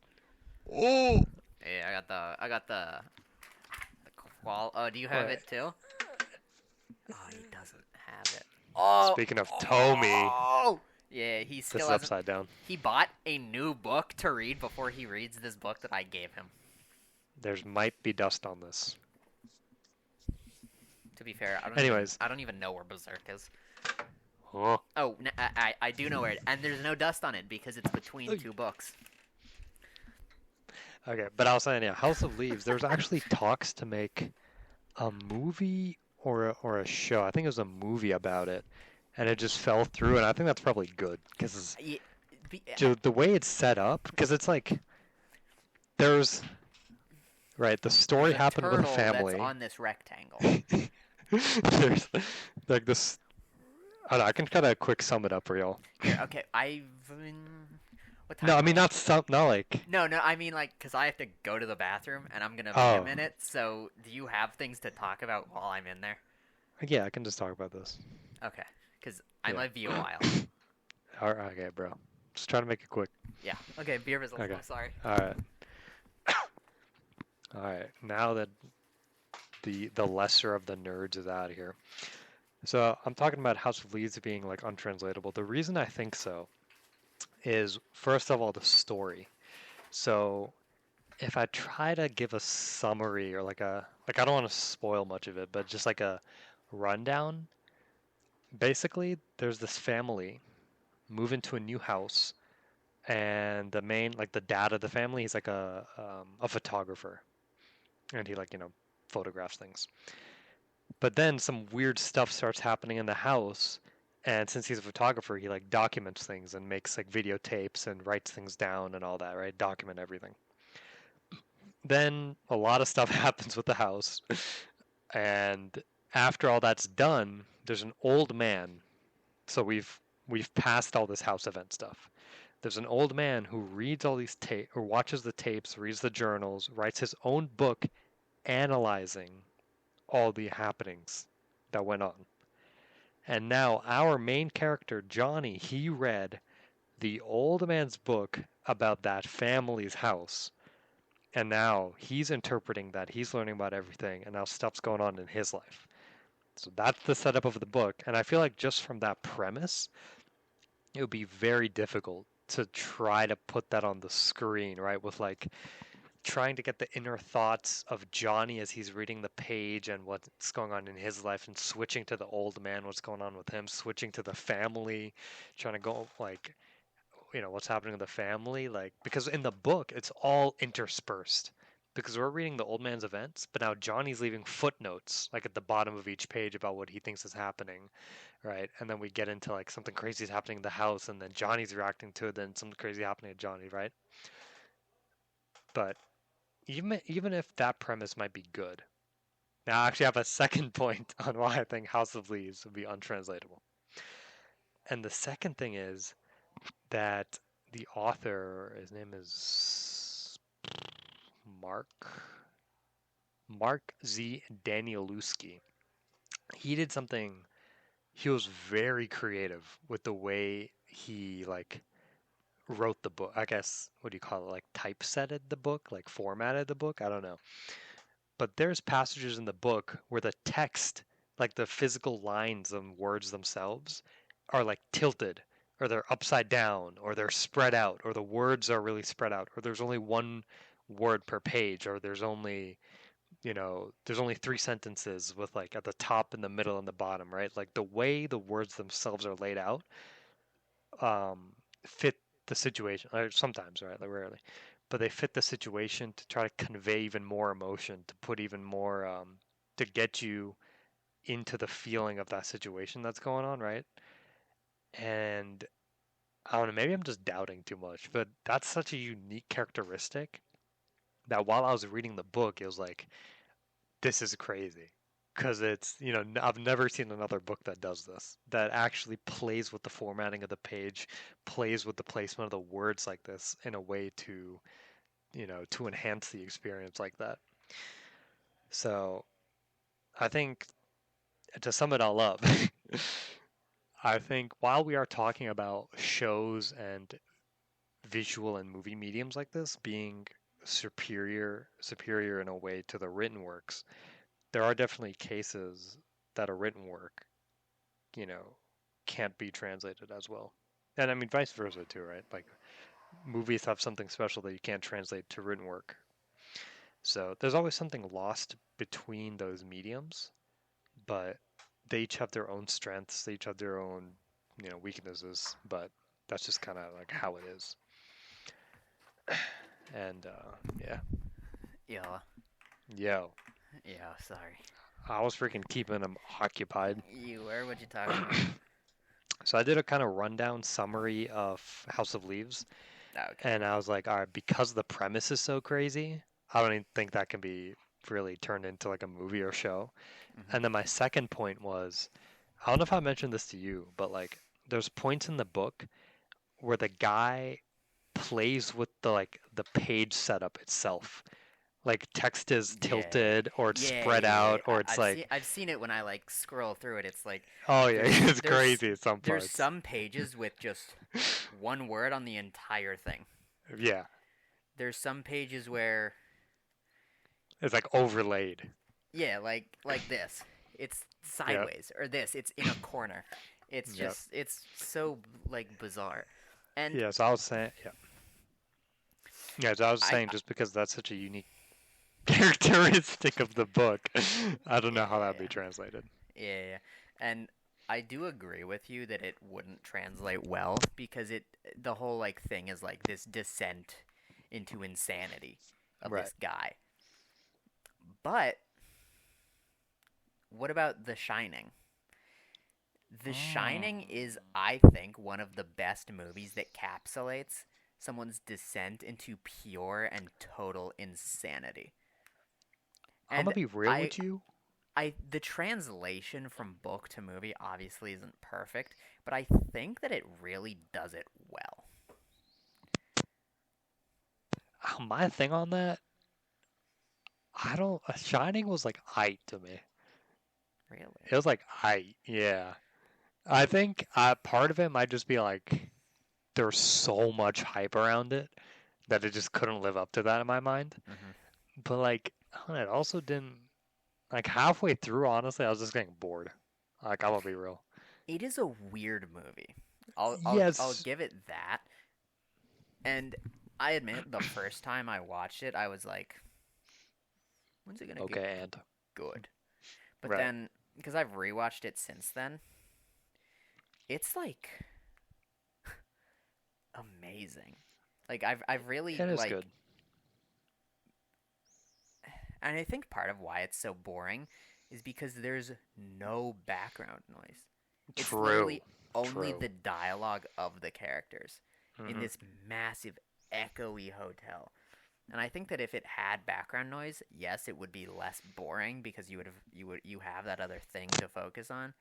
Oh, Hey, I got the qual. Oh, do you have what? it too? Oh, he doesn't have it. Oh. Speaking of Tomy, Oh. Yeah, he this still is hasn't. upside down. He bought a new book to read before he reads this book that I gave him. There's might be dust on this. To be fair, Anyways, I don't even know where Berserk is. oh, Oh, I do know where it, and there's no dust on it because it's between two books. okay, but I was saying, yeah, House of Leaves. There was actually talks to make a movie or a show. I think it was a movie about it, and it just fell through. And I think that's probably good because Yeah, be, the way it's set up, because it's like there's right. The there's story a happened with a turtle that's family. on this rectangle. There's like this. I don't know, I can kind of quick sum it up for y'all. Here, okay, what time No, I are mean we? not like. No, no, I mean like because I have to go to the bathroom and I'm gonna be a Oh, minute. So, do you have things to talk about while I'm in there? yeah, I can just talk about this. Okay, because I Yeah. might be a while. All right, okay, bro. Just trying to make it quick. Yeah. Okay, beer results. Okay. I'm sorry. All right. All right. Now that the lesser of the nerds is out of here. So I'm talking about House of Leaves being like untranslatable. The reason I think so is first of all the story. So if I try to give a summary or I don't want to spoil much of it, but just like a rundown, basically there's this family move into a new house and the main, like the dad of the family, he's like a photographer, and he like photographs things. But then some weird stuff starts happening in the house, and since he's a photographer, he like documents things and makes like videotapes and writes things down and all that, right? Document everything. Then a lot of stuff happens with the house, and after all that's done, there's an old man. So we've passed all this house event stuff. There's an old man who reads all these tape or watches the tapes, reads the journals, writes his own book analyzing all the happenings that went on. And now our main character, Johnny, he read the old man's book about that family's house. And now he's interpreting that, he's learning about everything, and now stuff's going on in his life. So that's the setup of the book. And I feel like just from that premise, it would be very difficult to try to put that on the screen, right? With like trying to get the inner thoughts of Johnny as he's reading the page and what's going on in his life, and switching to the old man, what's going on with him, switching to the family, trying to go like, what's happening in the family, like, because in the book it's all interspersed. Because we're reading the old man's events, but now Johnny's leaving footnotes like at the bottom of each page about what he thinks is happening, right? And then we get into like something crazy is happening in the house, and then Johnny's reacting to it, then something crazy happening to Johnny, right? But even if that premise might be good, now I actually have a second point on why I think House of Leaves would be untranslatable. And the second thing is that the author, his name is Mark Mark Z. Danielewski. He did something. He was very creative with the way he like wrote the book. I guess what do you call it? Like typesetted the book, like formatted the book. I don't know. But there's passages in the book where the text, like the physical lines and words themselves, are like tilted, or they're upside down, or they're spread out, or the words are really spread out, or there's only one word per page, or there's only three sentences with like at the top, in the middle, and the bottom, right? Like the way the words themselves are laid out um, fit the situation. Or sometimes, right? Like rarely, but they fit the situation to try to convey even more emotion, to put even more, to get you into the feeling of that situation that's going on, right? And I don't know, maybe I'm just doubting too much, but that's such a unique characteristic that while I was reading the book, it was like, this is crazy. Because it's, I've never seen another book that does this, that actually plays with the formatting of the page, plays with the placement of the words like this in a way to enhance the experience like that. So I think to sum it all up, I think while we are talking about shows and visual and movie mediums like this being superior in a way to the written works, there are definitely cases that a written work, you know, can't be translated as well. And I mean, vice versa too, right? Like movies have something special that you can't translate to written work. So there's always something lost between those mediums, but they each have their own strengths. They each have their own, weaknesses. But that's just kind of like how it is. And yeah, Yeah. yo, Yeah, sorry. I was freaking keeping them occupied. You were? What you talking about? So I did a kind of rundown summary of House of Leaves, Okay. and I was like, all right, because the premise is so crazy, I don't even think that can be really turned into like a movie or show. Hmm. And then my second point was, I don't know if I mentioned this to you, but like there's points in the book where the guy plays with the page setup itself. Like text is Yeah. tilted or it's Yeah, spread yeah, yeah. out or it's like, I've seen it when I like scroll through it. It's like oh yeah, there's it's there's crazy at some there's parts. some pages with just one word on the entire thing. Yeah, There's some pages where it's like overlaid. yeah, like this. It's Yep, sideways or this. It's in a corner. It's yep. just it's so like bizarre. And Yeah, so I was saying, yeah. Yeah, so I was I saying just because that's such a unique characteristic of the book, I don't know how that'd yeah, be translated. yeah, yeah. And I do agree with you that it wouldn't translate well because the whole like thing is like this descent into insanity of Right. this guy. But what about The Shining? The Shining Mm. is, I think, one of the best movies that capsulates someone's descent into pure and total insanity. I'm gonna And be real I with you. the translation from book to movie obviously isn't perfect, but I think that it really does it well. My thing on that, I don't. Shining was like height to me. Really. It was like height. Yeah. I think part of it might just be like there's so much hype around it that it just couldn't live up to that in my mind. Hmm. But like, I don't know, it also didn't. Like halfway through, honestly, I was just getting bored. Like I'm gonna be real. It is a weird movie. I'll Yes. give it that. And I admit the first time I watched it, I was like, when's it gonna get Okay, and good? But right. then because I've rewatched it since then, it's like amazing. Like I've really It is like good. and I think part of why it's so boring is because there's no background noise. It's True. literally only True. the dialogue of the characters in Hmm. this massive echoey hotel. And I think that if it had background noise, yes, it would be less boring because you have that other thing to focus on,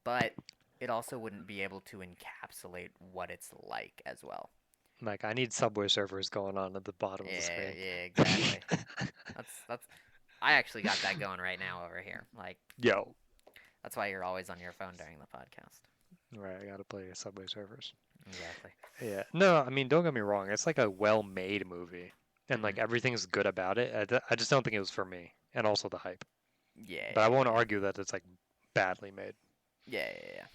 but it also wouldn't be able to encapsulate what it's like as well. Like I need Subway surfers going on at the bottom of the Yeah, screen. yeah, exactly. That's I actually got that going right now over here. Like Yo. that's why you're always on your phone during the podcast. Right, I gotta play Subway surfers. Exactly. Yeah. No, I mean, don't get me wrong. It's like a well-made movie, and Hmm. like everything's good about it. I just don't think it was for me, and also the hype. Yeah, But I won't yeah, argue that it's like badly made. yeah, yeah, yeah.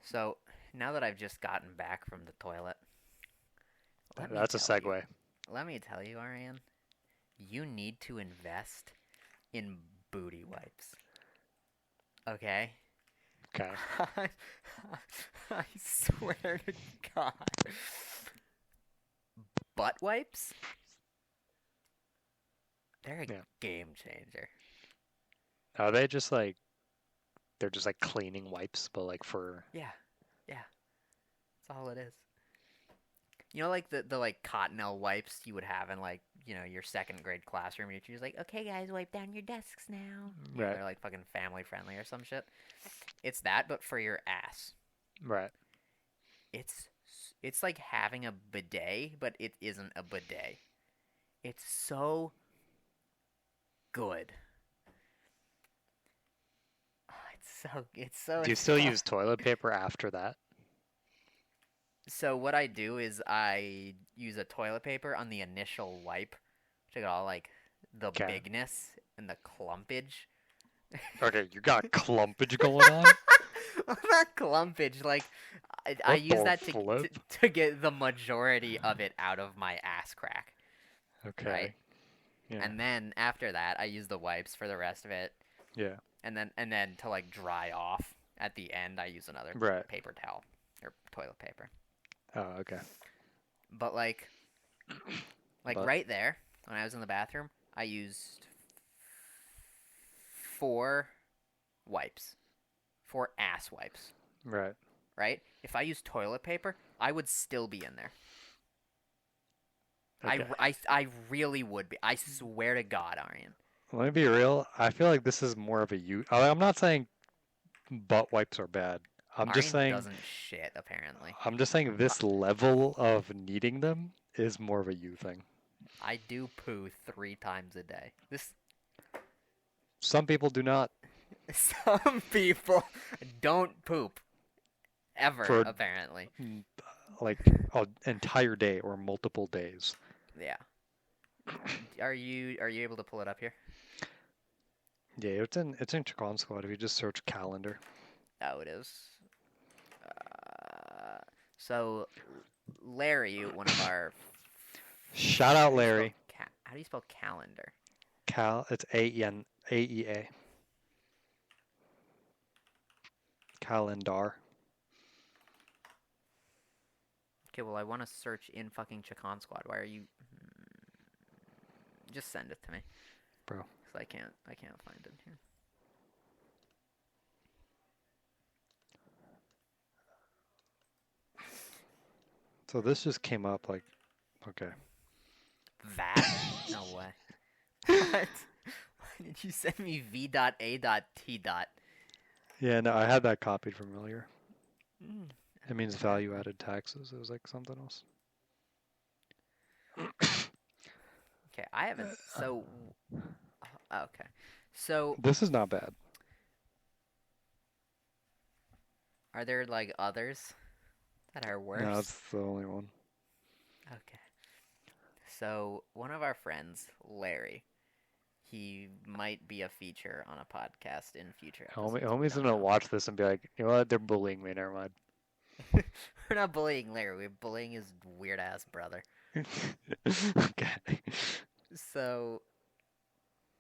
So now that I've just gotten back from the toilet, let me That's a tell you, segue. Arian, you need to invest in booty wipes. Okay? Okay. I swear to God. Butt wipes? They're a Yeah. game changer. Are they just like they're just like cleaning wipes, but like for Yeah, yeah. That's all it is. You know, like the like cottonelle wipes you would have in like your second grade classroom. You're just like, okay, guys, wipe down your desks now. right, They're like fucking family friendly or some shit. It's that, but for your ass. right. It's it's like having a bidet, but it isn't a bidet. It's so good. Oh, it's so Do you still use toilet paper after that? So what I do is I use a toilet paper on the initial wipe to get all like the Okay. bigness and the clumpage. Okay, you got clumpage going on? Not clumpage, like I What use the that flip? to get the majority of it out of my ass crack, right? Okay. Yeah. And then after that, I use the wipes for the rest of it, Yeah. and then to like dry off at the end, I use another Right. paper towel or toilet paper. Oh, okay. But like But right there when I was in the bathroom, I used four wipes, four ass wipes. right. Right? If I used toilet paper, I would still be in there. Okay. I really would be. I swear to God, Aryan. Let me be real. I feel like this is more of a you. I'm not saying butt wipes are bad. I'm just Aryan saying doesn't shit apparently. Uh, this level of needing them is more of a you thing. I do poo 3 times a day. This Some people do not some people don't poop ever for apparently. like an entire day or multiple days. Yeah. Are you able to pull it up here? Yeah, it's in Chacon Squad if you just search calendar. Oh, it is. So Larry, one of our Shout out Larry. how do you spell calendar? It's AEA. calendar. Okay, well, I want to search in fucking Chacon Squad. Why are you... Just send it to me. Bro. Because I can't find it here. So this just came up like, okay. That? No way. What? Why did you send me V.A.T. Yeah, no, I had that copied from earlier. Mm. It means value-added taxes. It was like something else. Okay, I haven't... So... Okay. So, This is not bad. are there, like, others that are No, worse? that's the only one. Okay. So, one of our friends, Larry, he might be a feature on a podcast in future episodes. Homie's We don't gonna know. watch this and be like, you know what? They're bullying me. Never mind. We're not bullying Larry. We're bullying his weird ass brother. Okay. So,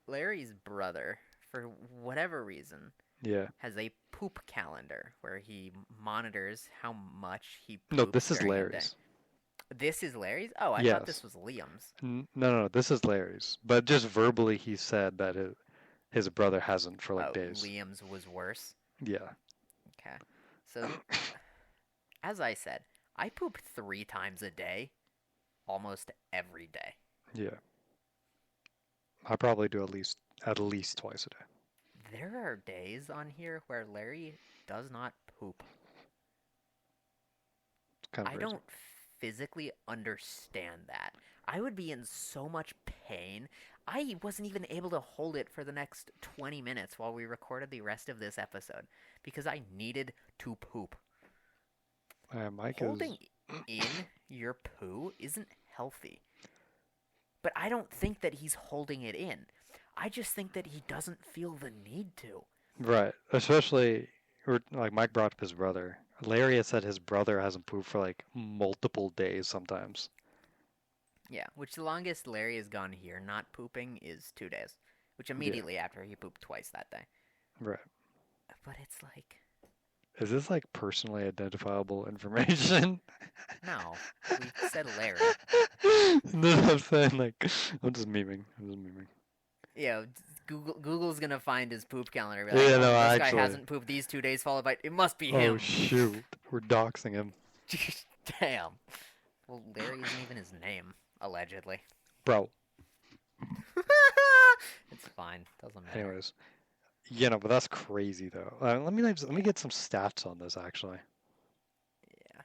Larry's brother, for whatever reason, Yeah. has a poop calendar where he monitors how much he poops No, this is during a day. Larry's. This is Larry's? Oh, I thought this Yes. was Liam's. No, this is Larry's. But just verbally, he said that his brother hasn't for like Oh, days. Liam's was worse. Yeah. Okay. So, as I said, I poop 3 times a day, almost every day. Yeah. I probably do at least twice a day. There are days on here where Larry does not poop. It's kind of I crazy. don't physically understand that. I would be in so much pain. I wasn't even able to hold it for the next 20 minutes while we recorded the rest of this episode because I needed to poop. Mike Holding is. in your poo isn't healthy. But I don't think that he's holding it in. I just think that he doesn't feel the need to. Right. Especially, like Mike brought up his brother. Larry has said his brother hasn't pooped for like multiple days sometimes. Yeah, which the longest Larry has gone here not pooping is 2 days, which Yeah. immediately after he pooped twice that day. Right. But it's like, Is this like personally identifiable information? no, we said Larry. No, I'm saying like I'm just memeing. Yeah, Google's gonna find his poop calendar and be like, Yeah, oh, no, this guy actually. hasn't pooped these 2 days followed by, it must be Oh him. shoot, we're doxing him, Damn. Well, Larry isn't even his name, allegedly. bro. It's fine, doesn't matter. Anyways, no, but that's crazy though. Let me get some stats on this actually. Yeah.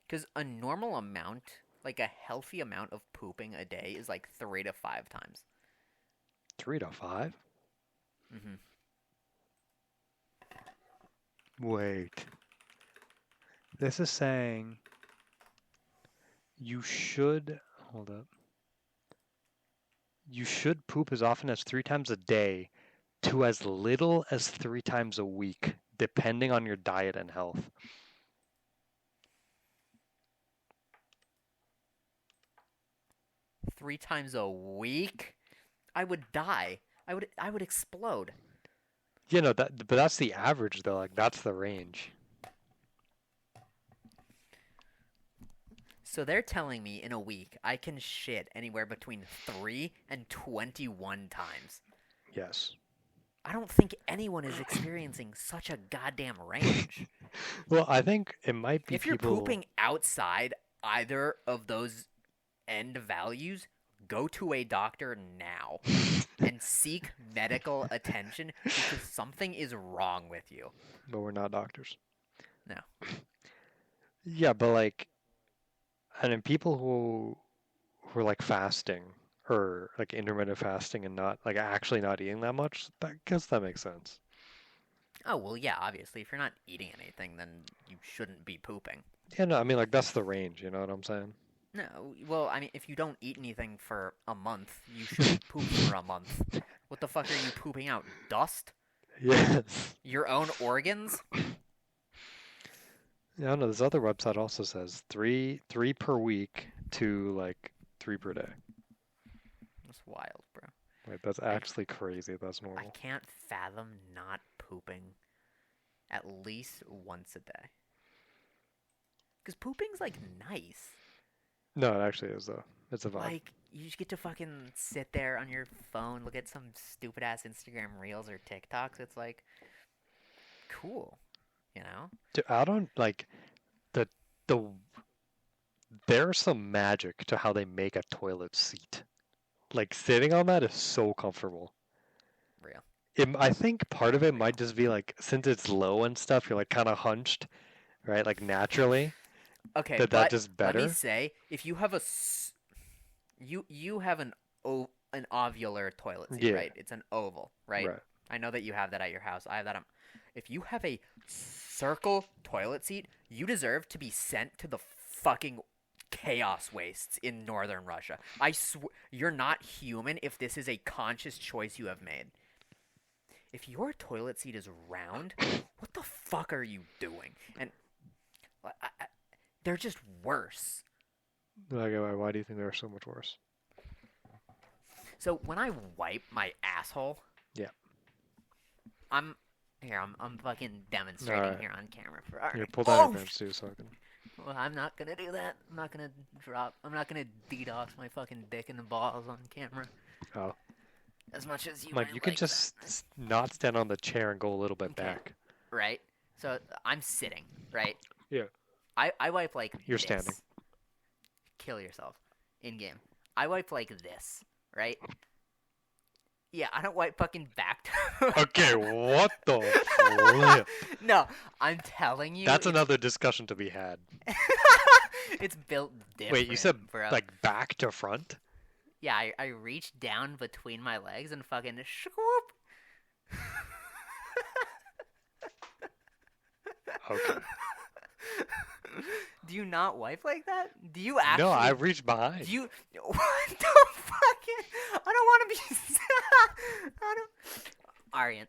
Because a normal amount, like a healthy amount of pooping a day is like 3 to 5 times. 3 to 5? Mm-hmm. Wait. This is saying you should hold up. You should poop as often as 3 times a day to as little as 3 times a week, depending on your diet and health. Three times a week? I would die. I would explode. But that's the average though. Like that's the range. So they're telling me in a week I can shit anywhere between 3 and 21 times. Yes. I don't think anyone is experiencing such a goddamn range. Well, I think it might be If you're people. pooping outside either of those end values, go to a doctor now and seek medical attention because something is wrong with you. But we're not doctors. No. Yeah, but like, and then people who are like fasting or like intermittent fasting and not like actually not eating that much, I guess that makes sense. Oh, well, yeah, obviously. If you're not eating anything, then you shouldn't be pooping. Yeah, no, I mean like that's the range. You know what I'm saying? No, well, I mean, if you don't eat anything for a month, you shouldn't poop for a month. What the fuck are you pooping out? Dust? Yes. Your own organs? Yeah, no. This other website also says three per week to like 3 per day. That's wild, bro. Wait, that's actually crazy. That's I normal. can't fathom not pooping at least once a day. Because pooping's like nice. No, it actually is though. It's a vibe. Like, you just get to fucking sit there on your phone, look at some stupid ass Instagram reels or TikToks. It's like, cool, you know? Dude, I don't like the the. There's some magic to how they make a toilet seat. Like sitting on that is so comfortable. Real. I think part of it Real. might just be like since it's low and stuff, you're like kind of hunched, right? Like naturally, Okay, that but just let me better. say, if you have you have an ovular toilet seat, Yeah, right? It's an oval, right? right. I know that you have that at your house. I have that. If you have a circle toilet seat, you deserve to be sent to the fucking chaos wastes in northern Russia. You're not human if this is a conscious choice you have made. If your toilet seat is round, what the fuck are you doing? And they're just worse. Like, why do you think they're so much worse? So when I wipe my asshole, Yeah. I'm I'm fucking demonstrating Alright. here on camera for Here, Aryan. pull down your pants too, so I can. Well, I'm not gonna do that. I'm not gonna DDoS my fucking dick in the balls on camera. Oh, As much as you Mike, might you can like just that. not stand on the chair and go a little bit Okay. back. Right? So I'm sitting, right? Yeah. I wipe like You're this. standing. Kill yourself. In game. I wipe like this, right? Yeah, I don't wipe fucking back to Okay, what the flip? No, I'm telling you. That's another discussion to be had. It's built different. Wait, you said bro. like back to front? Yeah, I reach down between my legs and fucking swoop. Okay. Do you not wipe like that? Do you actually? No, I reached behind. Do you? What the fucking? I don't want to be. I don't. Aryan,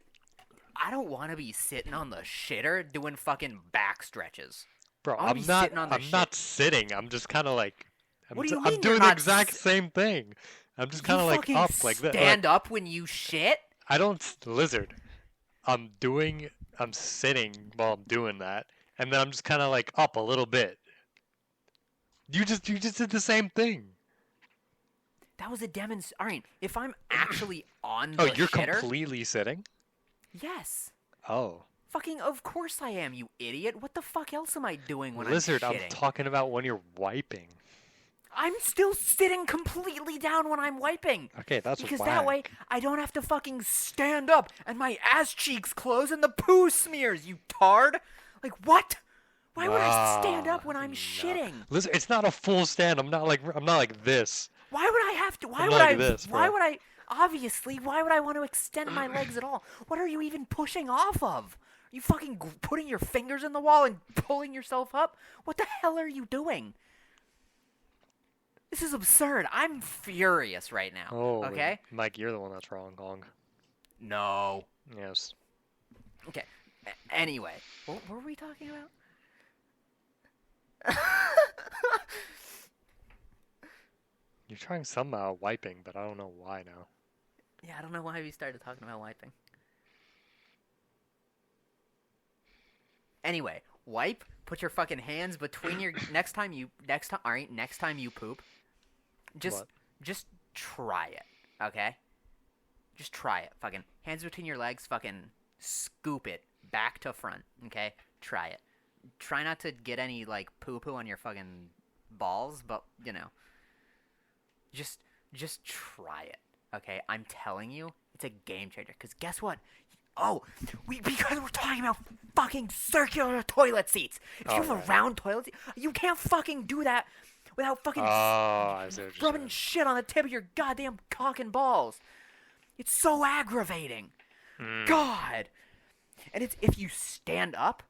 I don't want to be sitting on the shitter doing fucking back stretches. Bro, I wanna be I'm not sitting on the I'm shit. not sitting. I'm just kind of like What do you I'm mean you're doing the not exact same thing. I'm just You kind of like fucking up like that. stand up when you shit? I don't lizard. I'm sitting while I'm doing that, and then I'm just kind of like up a little bit. You just did the same thing. That was a demonstration. Aryan, if I'm actually on Oh, the you're shitter, completely sitting? yes. Oh. Fucking of course I am, you idiot. What the fuck else am I doing when Lizard, I'm I'm shitting? talking about when you're wiping. I'm still sitting completely down when I'm wiping. Okay, that's Because whack. that way, I don't have to fucking stand up and my ass cheeks close and the poo smears, you tard. Like, what? Why would I stand up when I'm No. shitting? Listen, it's not a full stand. I'm not like this. Why would I have to? Why I'm would like I? this, why bro. would I? Obviously, why would I want to extend my legs at all? What are you even pushing off of? Are you fucking putting your fingers in the wall and pulling yourself up? What the hell are you doing? This is absurd. I'm furious right now. Oh, Okay? Mike, you're the one that's wrong, Gong. No. Yes. Okay. Anyway, what were we talking about? You're trying some wiping, but I don't know why now. Yeah, I don't know why we started talking about wiping. Anyway, wipe. Put your fucking hands between your next time you poop. What? Just try it, okay? Just try it. Fucking hands between your legs. Fucking scoop it back to front, okay? Try it. Try not to get any like poo poo on your fucking balls, but you know, just try it, okay? I'm telling you, it's a game changer. Cause guess what? Oh, because we're talking about fucking circular toilet seats. If you have a round toilet seat, you can't fucking do that without fucking I see what you're rubbing saying. shit on the tip of your goddamn cock and balls. It's so aggravating. God. And it's if you stand up,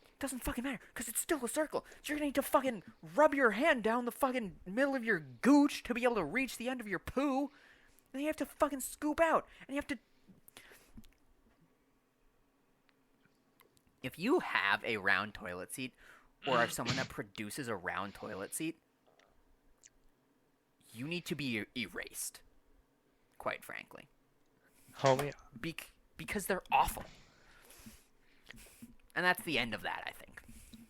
it doesn't fucking matter because it's still a circle. So you're gonna need to fucking rub your hand down the fucking middle of your gooch to be able to reach the end of your poo. And then you have to fucking scoop out, and you have to. If you have a round toilet seat, or are someone that produces a round toilet seat, you need to be erased. Quite frankly. Homie, Because they're awful. And that's the end of that, I think.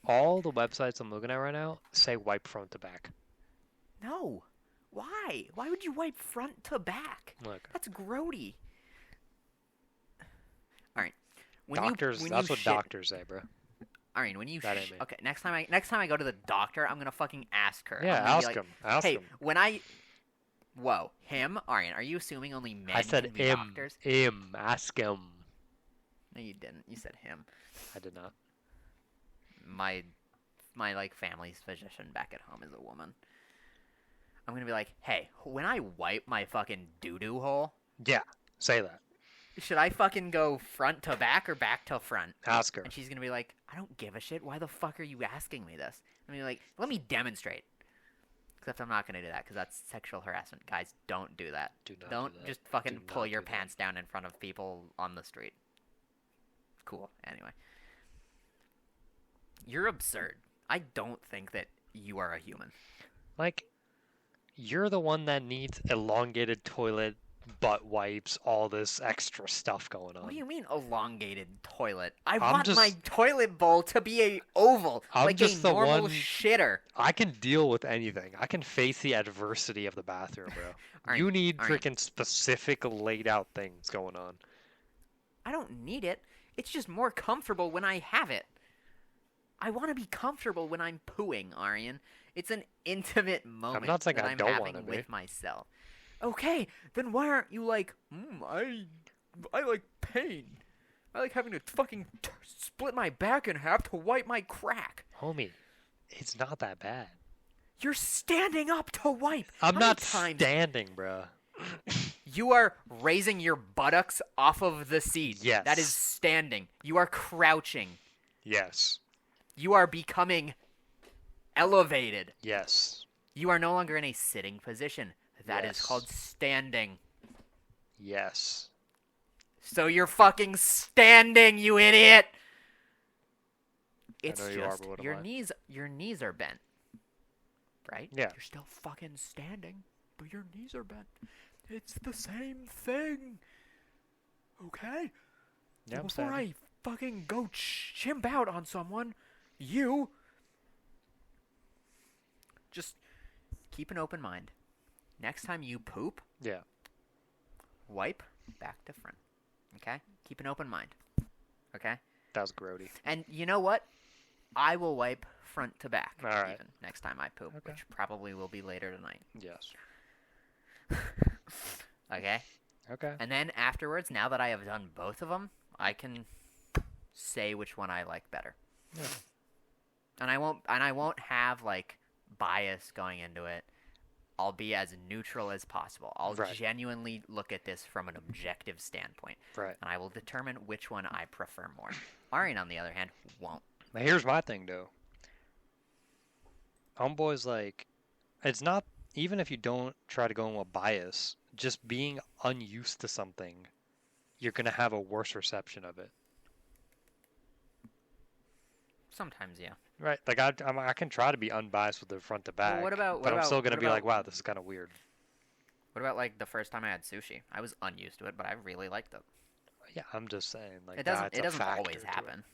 All the websites I'm looking at right now say wipe front to back. No. Why? Why would you wipe front to back? Look, That's grody. All right. doctors. When That's you what shit, doctors say, bro. all right, when you That ain't me. okay, next time I go to the doctor, I'm gonna fucking ask her. Yeah, I'm gonna be ask like, him. Ask hey, him. when I, whoa, him, Aryan, are you assuming only men I said can be him. doctors? Him. Ask him. No, you didn't. You said him. I did not. My like family's physician back at home is a woman. I'm gonna be like, hey, when I wipe my fucking doo doo hole, Yeah, say that. should I fucking go front to back or back to front? Ask her. And she's gonna be like, I don't give a shit. Why the fuck are you asking me this? I'm gonna be like, let me demonstrate. Except I'm not gonna do that because that's sexual harassment. Guys, don't do that. Do not Don't do that. just fucking Do pull not your do that. pants down in front of people on the street. Cool. Anyway. You're absurd. I don't think that you are a human. Like, you're the one that needs elongated toilet, butt wipes, all this extra stuff going on. What do you mean elongated toilet? I I'm want just- my toilet bowl to be a oval, I'm like just a the normal one- shitter. I can deal with anything. I can face the adversity of the bathroom, bro. Alright, You need alright. freaking specific laid out things going on. I don't need it. It's just more comfortable when I have it. I want to be comfortable when I'm pooing, Aryan. It's an intimate moment not saying that I I'm don't having wanna be. with myself. Okay, then why aren't you like, I like pain. I like having to fucking split my back in half to wipe my crack. Homie, it's not that bad. You're standing up to wipe. I'm How many not times standing, bro. you are raising your buttocks off of the seat. Yes. That is standing. You are crouching. Yes. You are becoming elevated. Yes. You are no longer in a sitting position. That is Yes. called standing. Yes. So you're fucking standing, you idiot. It's know you are, just but what am your I? knees are bent. Right? Yeah. You're still fucking standing, but your knees are bent. It's the same thing. Okay? Yeah, I'm Before standing. I fucking go chimp out on someone, you just keep an open mind. Next time you poop, Yeah. wipe back to front. Okay? Keep an open mind. Okay? That was grody. And you know what? I will wipe front to back All right. even next time I poop, Okay. which probably will be later tonight. Yes. Okay? Okay. And then afterwards, now that I have done both of them, I can say which one I like better. Yeah. And I won't have like bias going into it. I'll be as neutral as possible. I'll Right. genuinely look at this from an objective standpoint, Right. and I will determine which one I prefer more. Aryan, on the other hand, won't. Now here's my thing though. Homeboy's like, it's not even if you don't try to go in with bias, just being unused to something, you're gonna have a worse reception of it. Sometimes, yeah. Right? Like I can try to be unbiased with the front to back, what about- but I'm still gonna what be like, about- wow, this is kind of weird. What about like the first time I had sushi? I was unused to it, but I really liked it. Yeah, I'm just saying, like It doesn't. that's It a doesn't factor always to it. happen.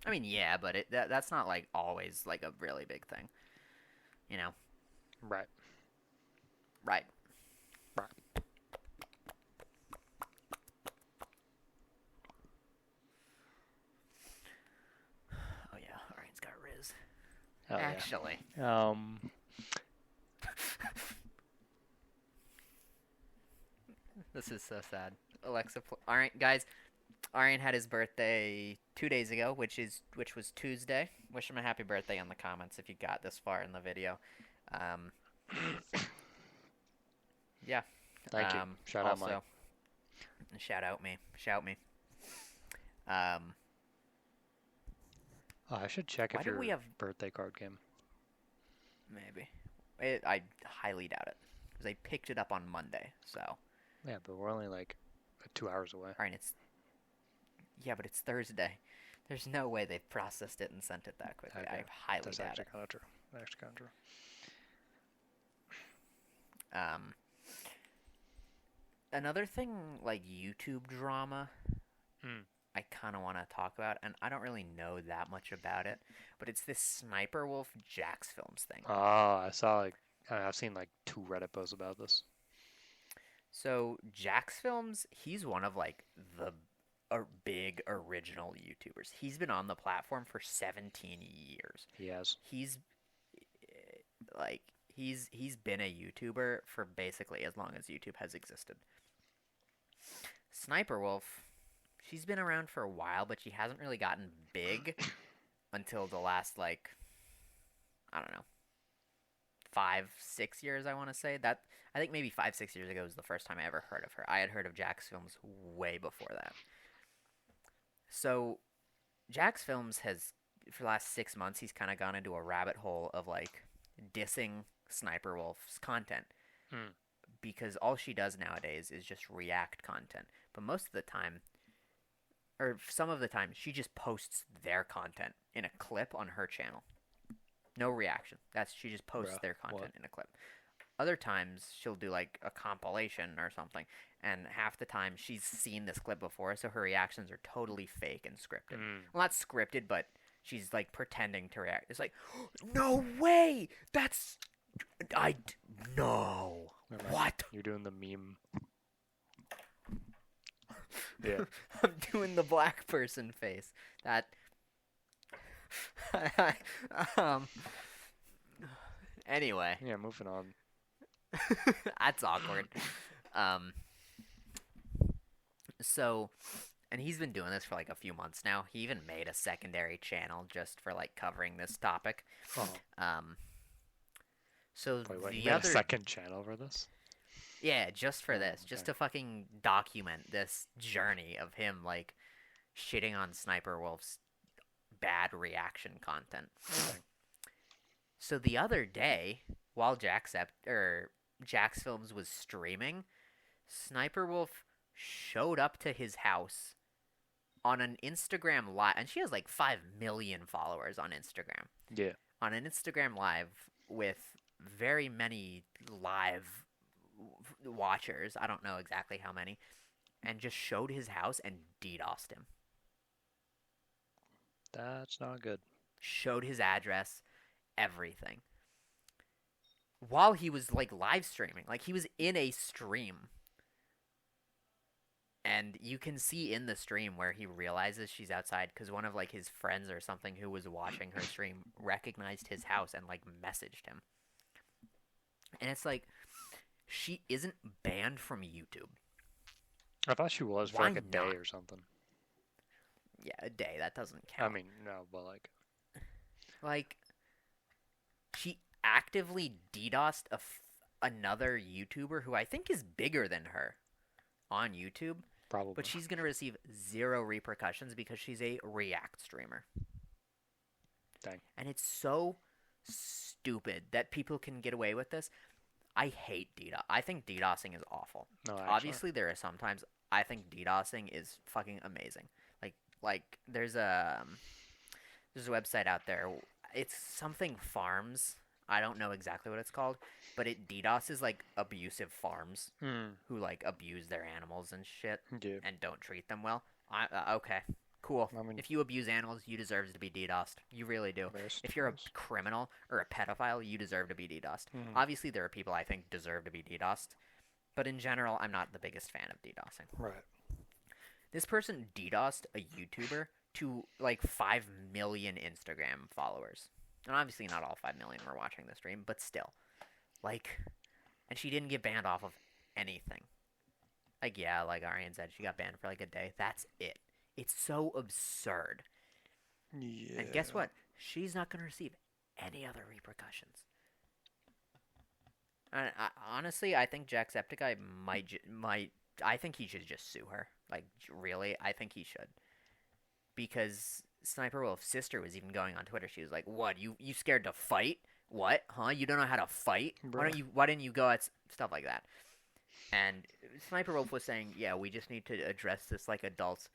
I mean, yeah, but that's not like always like a really big thing. You know. Right. Right. Right. Oh yeah, Aryan's got Riz. Oh, yeah. Actually. This is so sad. Alexa, Aryan, guys, Aryan had his birthday 2 days ago, which was Tuesday. Wish him a happy birthday in the comments if you got this far in the video. Yeah. Thank you. Shout out, Mike. Shout out me. Shout me. Oh, I should check Why if did your we have- birthday card came. Maybe. I highly doubt it because I picked it up on Monday. So, Yeah, but we're only like 2 hours away. Aryan, but it's Thursday. There's no way they've processed it and sent it that quickly. Okay. I highly That's doubt actually it. kind of true. Actually kind of true. Another thing like YouTube drama, Hmm. I kind of want to talk about, and I don't really know that much about it, but it's this Sniper Wolf Jax Films thing. Oh, I saw like I've seen like 2 Reddit posts about this. So Jax Films, he's one of like the big original YouTubers. He's been on the platform for 17 years. He has. He's like he's been a YouTuber for basically as long as YouTube has existed. Sniper Wolf, she's been around for a while, but she hasn't really gotten big until the last like I don't know 5-6 years. I want to say that I think maybe 5-6 years ago was the first time I ever heard of her. I had heard of Jax Films way before that. So Jax Films has for the last 6 months he's kind of gone into a rabbit hole of like dissing Sniper Wolf's content Hmm. because all she does nowadays is just react content. But most of the time, or some of the time, she just posts their content in a clip on her channel. No reaction. She just posts Bruh, their content what? in a clip. Other times she'll do like a compilation or something, and half the time she's seen this clip before, so her reactions are totally fake and scripted. Mm. Well, not scripted, but she's like pretending to react. It's like, no way, that's no. Remember, What? You're doing the meme. Yeah. I'm doing the black person face. That. um. Anyway, Yeah, moving on. that's awkward. Um. So, and he's been doing this for like a few months now. He even made a secondary channel just for like covering this topic. Oh. Um. So Wait, what? You the made a other, second channel for this? yeah, just for Oh, this, just okay. to fucking document this journey of him like shitting on Sniper Wolf's bad reaction content. Okay. So the other day, while Jax Films was streaming, Sniper Wolf showed up to his house on an Instagram live, and she has like 5 million followers on Instagram. Yeah. On an Instagram live with very many live watchers, I don't know exactly how many, and just showed his house and DDoSed him. That's not good. Showed his address, everything. While he was like live streaming, like he was in a stream. And you can see in the stream where he realizes she's outside because one of like his friends or something who was watching her stream recognized his house and like messaged him. And it's like she isn't banned from YouTube. I thought she was for Why like a day not? or something. Yeah, a day, that doesn't I count. mean, no, but Like she actively DDoSed another YouTuber who I think is bigger than her on YouTube, probably. but she's going to receive zero repercussions because she's a React streamer. Dang. And it's so stupid that people can get away with this. I hate DDoS. I think DDoSing is awful. No, actually. Obviously, there are sometimes I think DDoSing is fucking amazing. Like there's a website out there. It's something farms. I don't know exactly what it's called, but it DDoSes like abusive farms who like abuse their animals and shit Yeah. and don't treat them well. Okay, cool. I mean, If you abuse animals, you deserve to be DDoSed. You really do. If you're a criminal or a pedophile, you deserve to be DDoSed. Obviously, there are people I think deserve to be DDoSed, but in general, I'm not the biggest fan of DDoSing. Right. This person DDoSed a YouTuber to like 5 million Instagram followers. And obviously not all 5 million were watching the stream, but still. Like, and she didn't get banned off of anything. Like, yeah, like Aryan said, she got banned for like a day. That's it. It's so absurd. Yeah. And guess what? She's not going to receive any other repercussions. Honestly, I think Jacksepticeye might. I think he should just sue her. Like, really, I think he should. Because Sniper Wolf's sister was even going on Twitter. She was like, "What? You scared to fight? What? Huh? You don't know how to fight? Why didn't you go at stuff like that?" And Sniper Wolf was saying, "Yeah, we just need to address this like adults.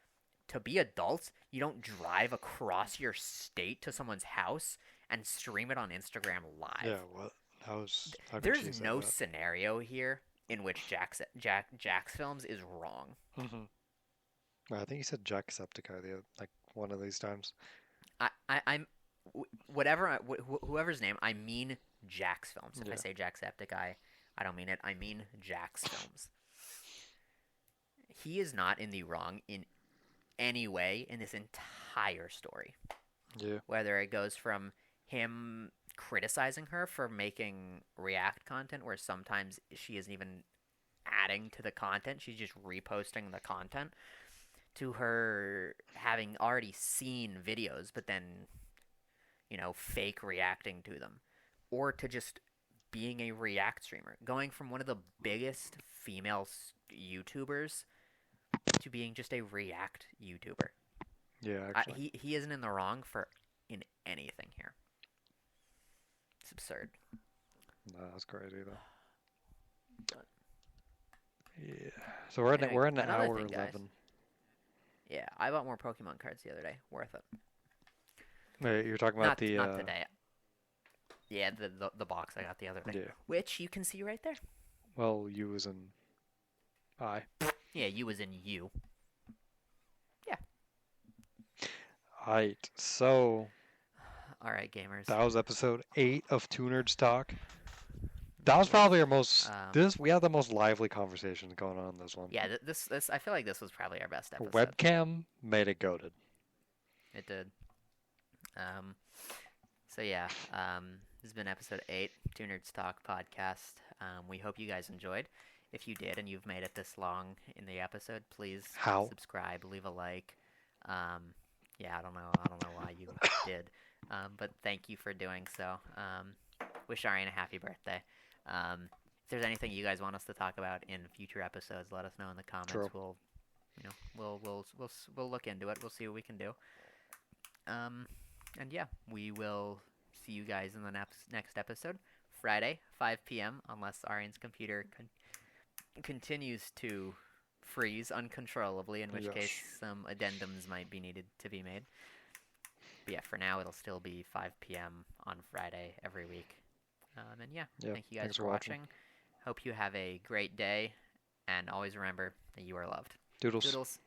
To be adults, you don't drive across your state to someone's house and stream it on Instagram Live." Yeah. What? How could she There's say no that? scenario here in which Jax Films is wrong. Mm-hmm. I think you said Jacksepticeye like one of these times. I'm whatever whoever's name. I mean Jack's Films. If I Yeah. say Jacksepticeye, I don't mean it. I mean Jack's Films. He is not in the wrong in any way in this entire story. Yeah. Whether it goes from him criticizing her for making React content, where sometimes she isn't even adding to the content, she's just reposting the content, to her having already seen videos, but then, fake reacting to them, or to just being a React streamer, going from one of the biggest female YouTubers to being just a React YouTuber. Yeah, actually. He isn't in the wrong for in anything here. It's absurd. No, that's crazy though. But Yeah. So we're in an another hour thing, guys. 11. Yeah, I bought more Pokemon cards the other day. Worth it. Wait, you're talking about Not the not today. Yeah, the box I got the other day, yeah. which you can see right there. Well, you was in I. Yeah, you was in you. Yeah. Alright, so All right, gamers. that was episode 8 of Two Nerds Talk. That was probably our most we had the most lively conversations going on in this one. Yeah, this I feel like this was probably our best episode. Webcam made it goated. It did. So yeah, this has been episode 8, Two Nerds Talk podcast. We hope you guys enjoyed. If you did and you've made it this long in the episode, please subscribe, leave a like. Yeah, I don't know why you did, but thank you for doing so. Wish Aryan a happy birthday. If there's anything you guys want us to talk about in future episodes, let us know in the comments. True. We'll look into it. We'll see what we can do. And yeah, we will see you guys in the next episode, Friday, 5 p.m. Unless Aryan's computer continues to freeze uncontrollably, in which case some addendums might be needed to be made. But yeah, for now it'll still be 5 p.m. on Friday every week. And yeah, thank you guys for watching. Hope you have a great day, and always remember that you are loved. Doodles. Doodles.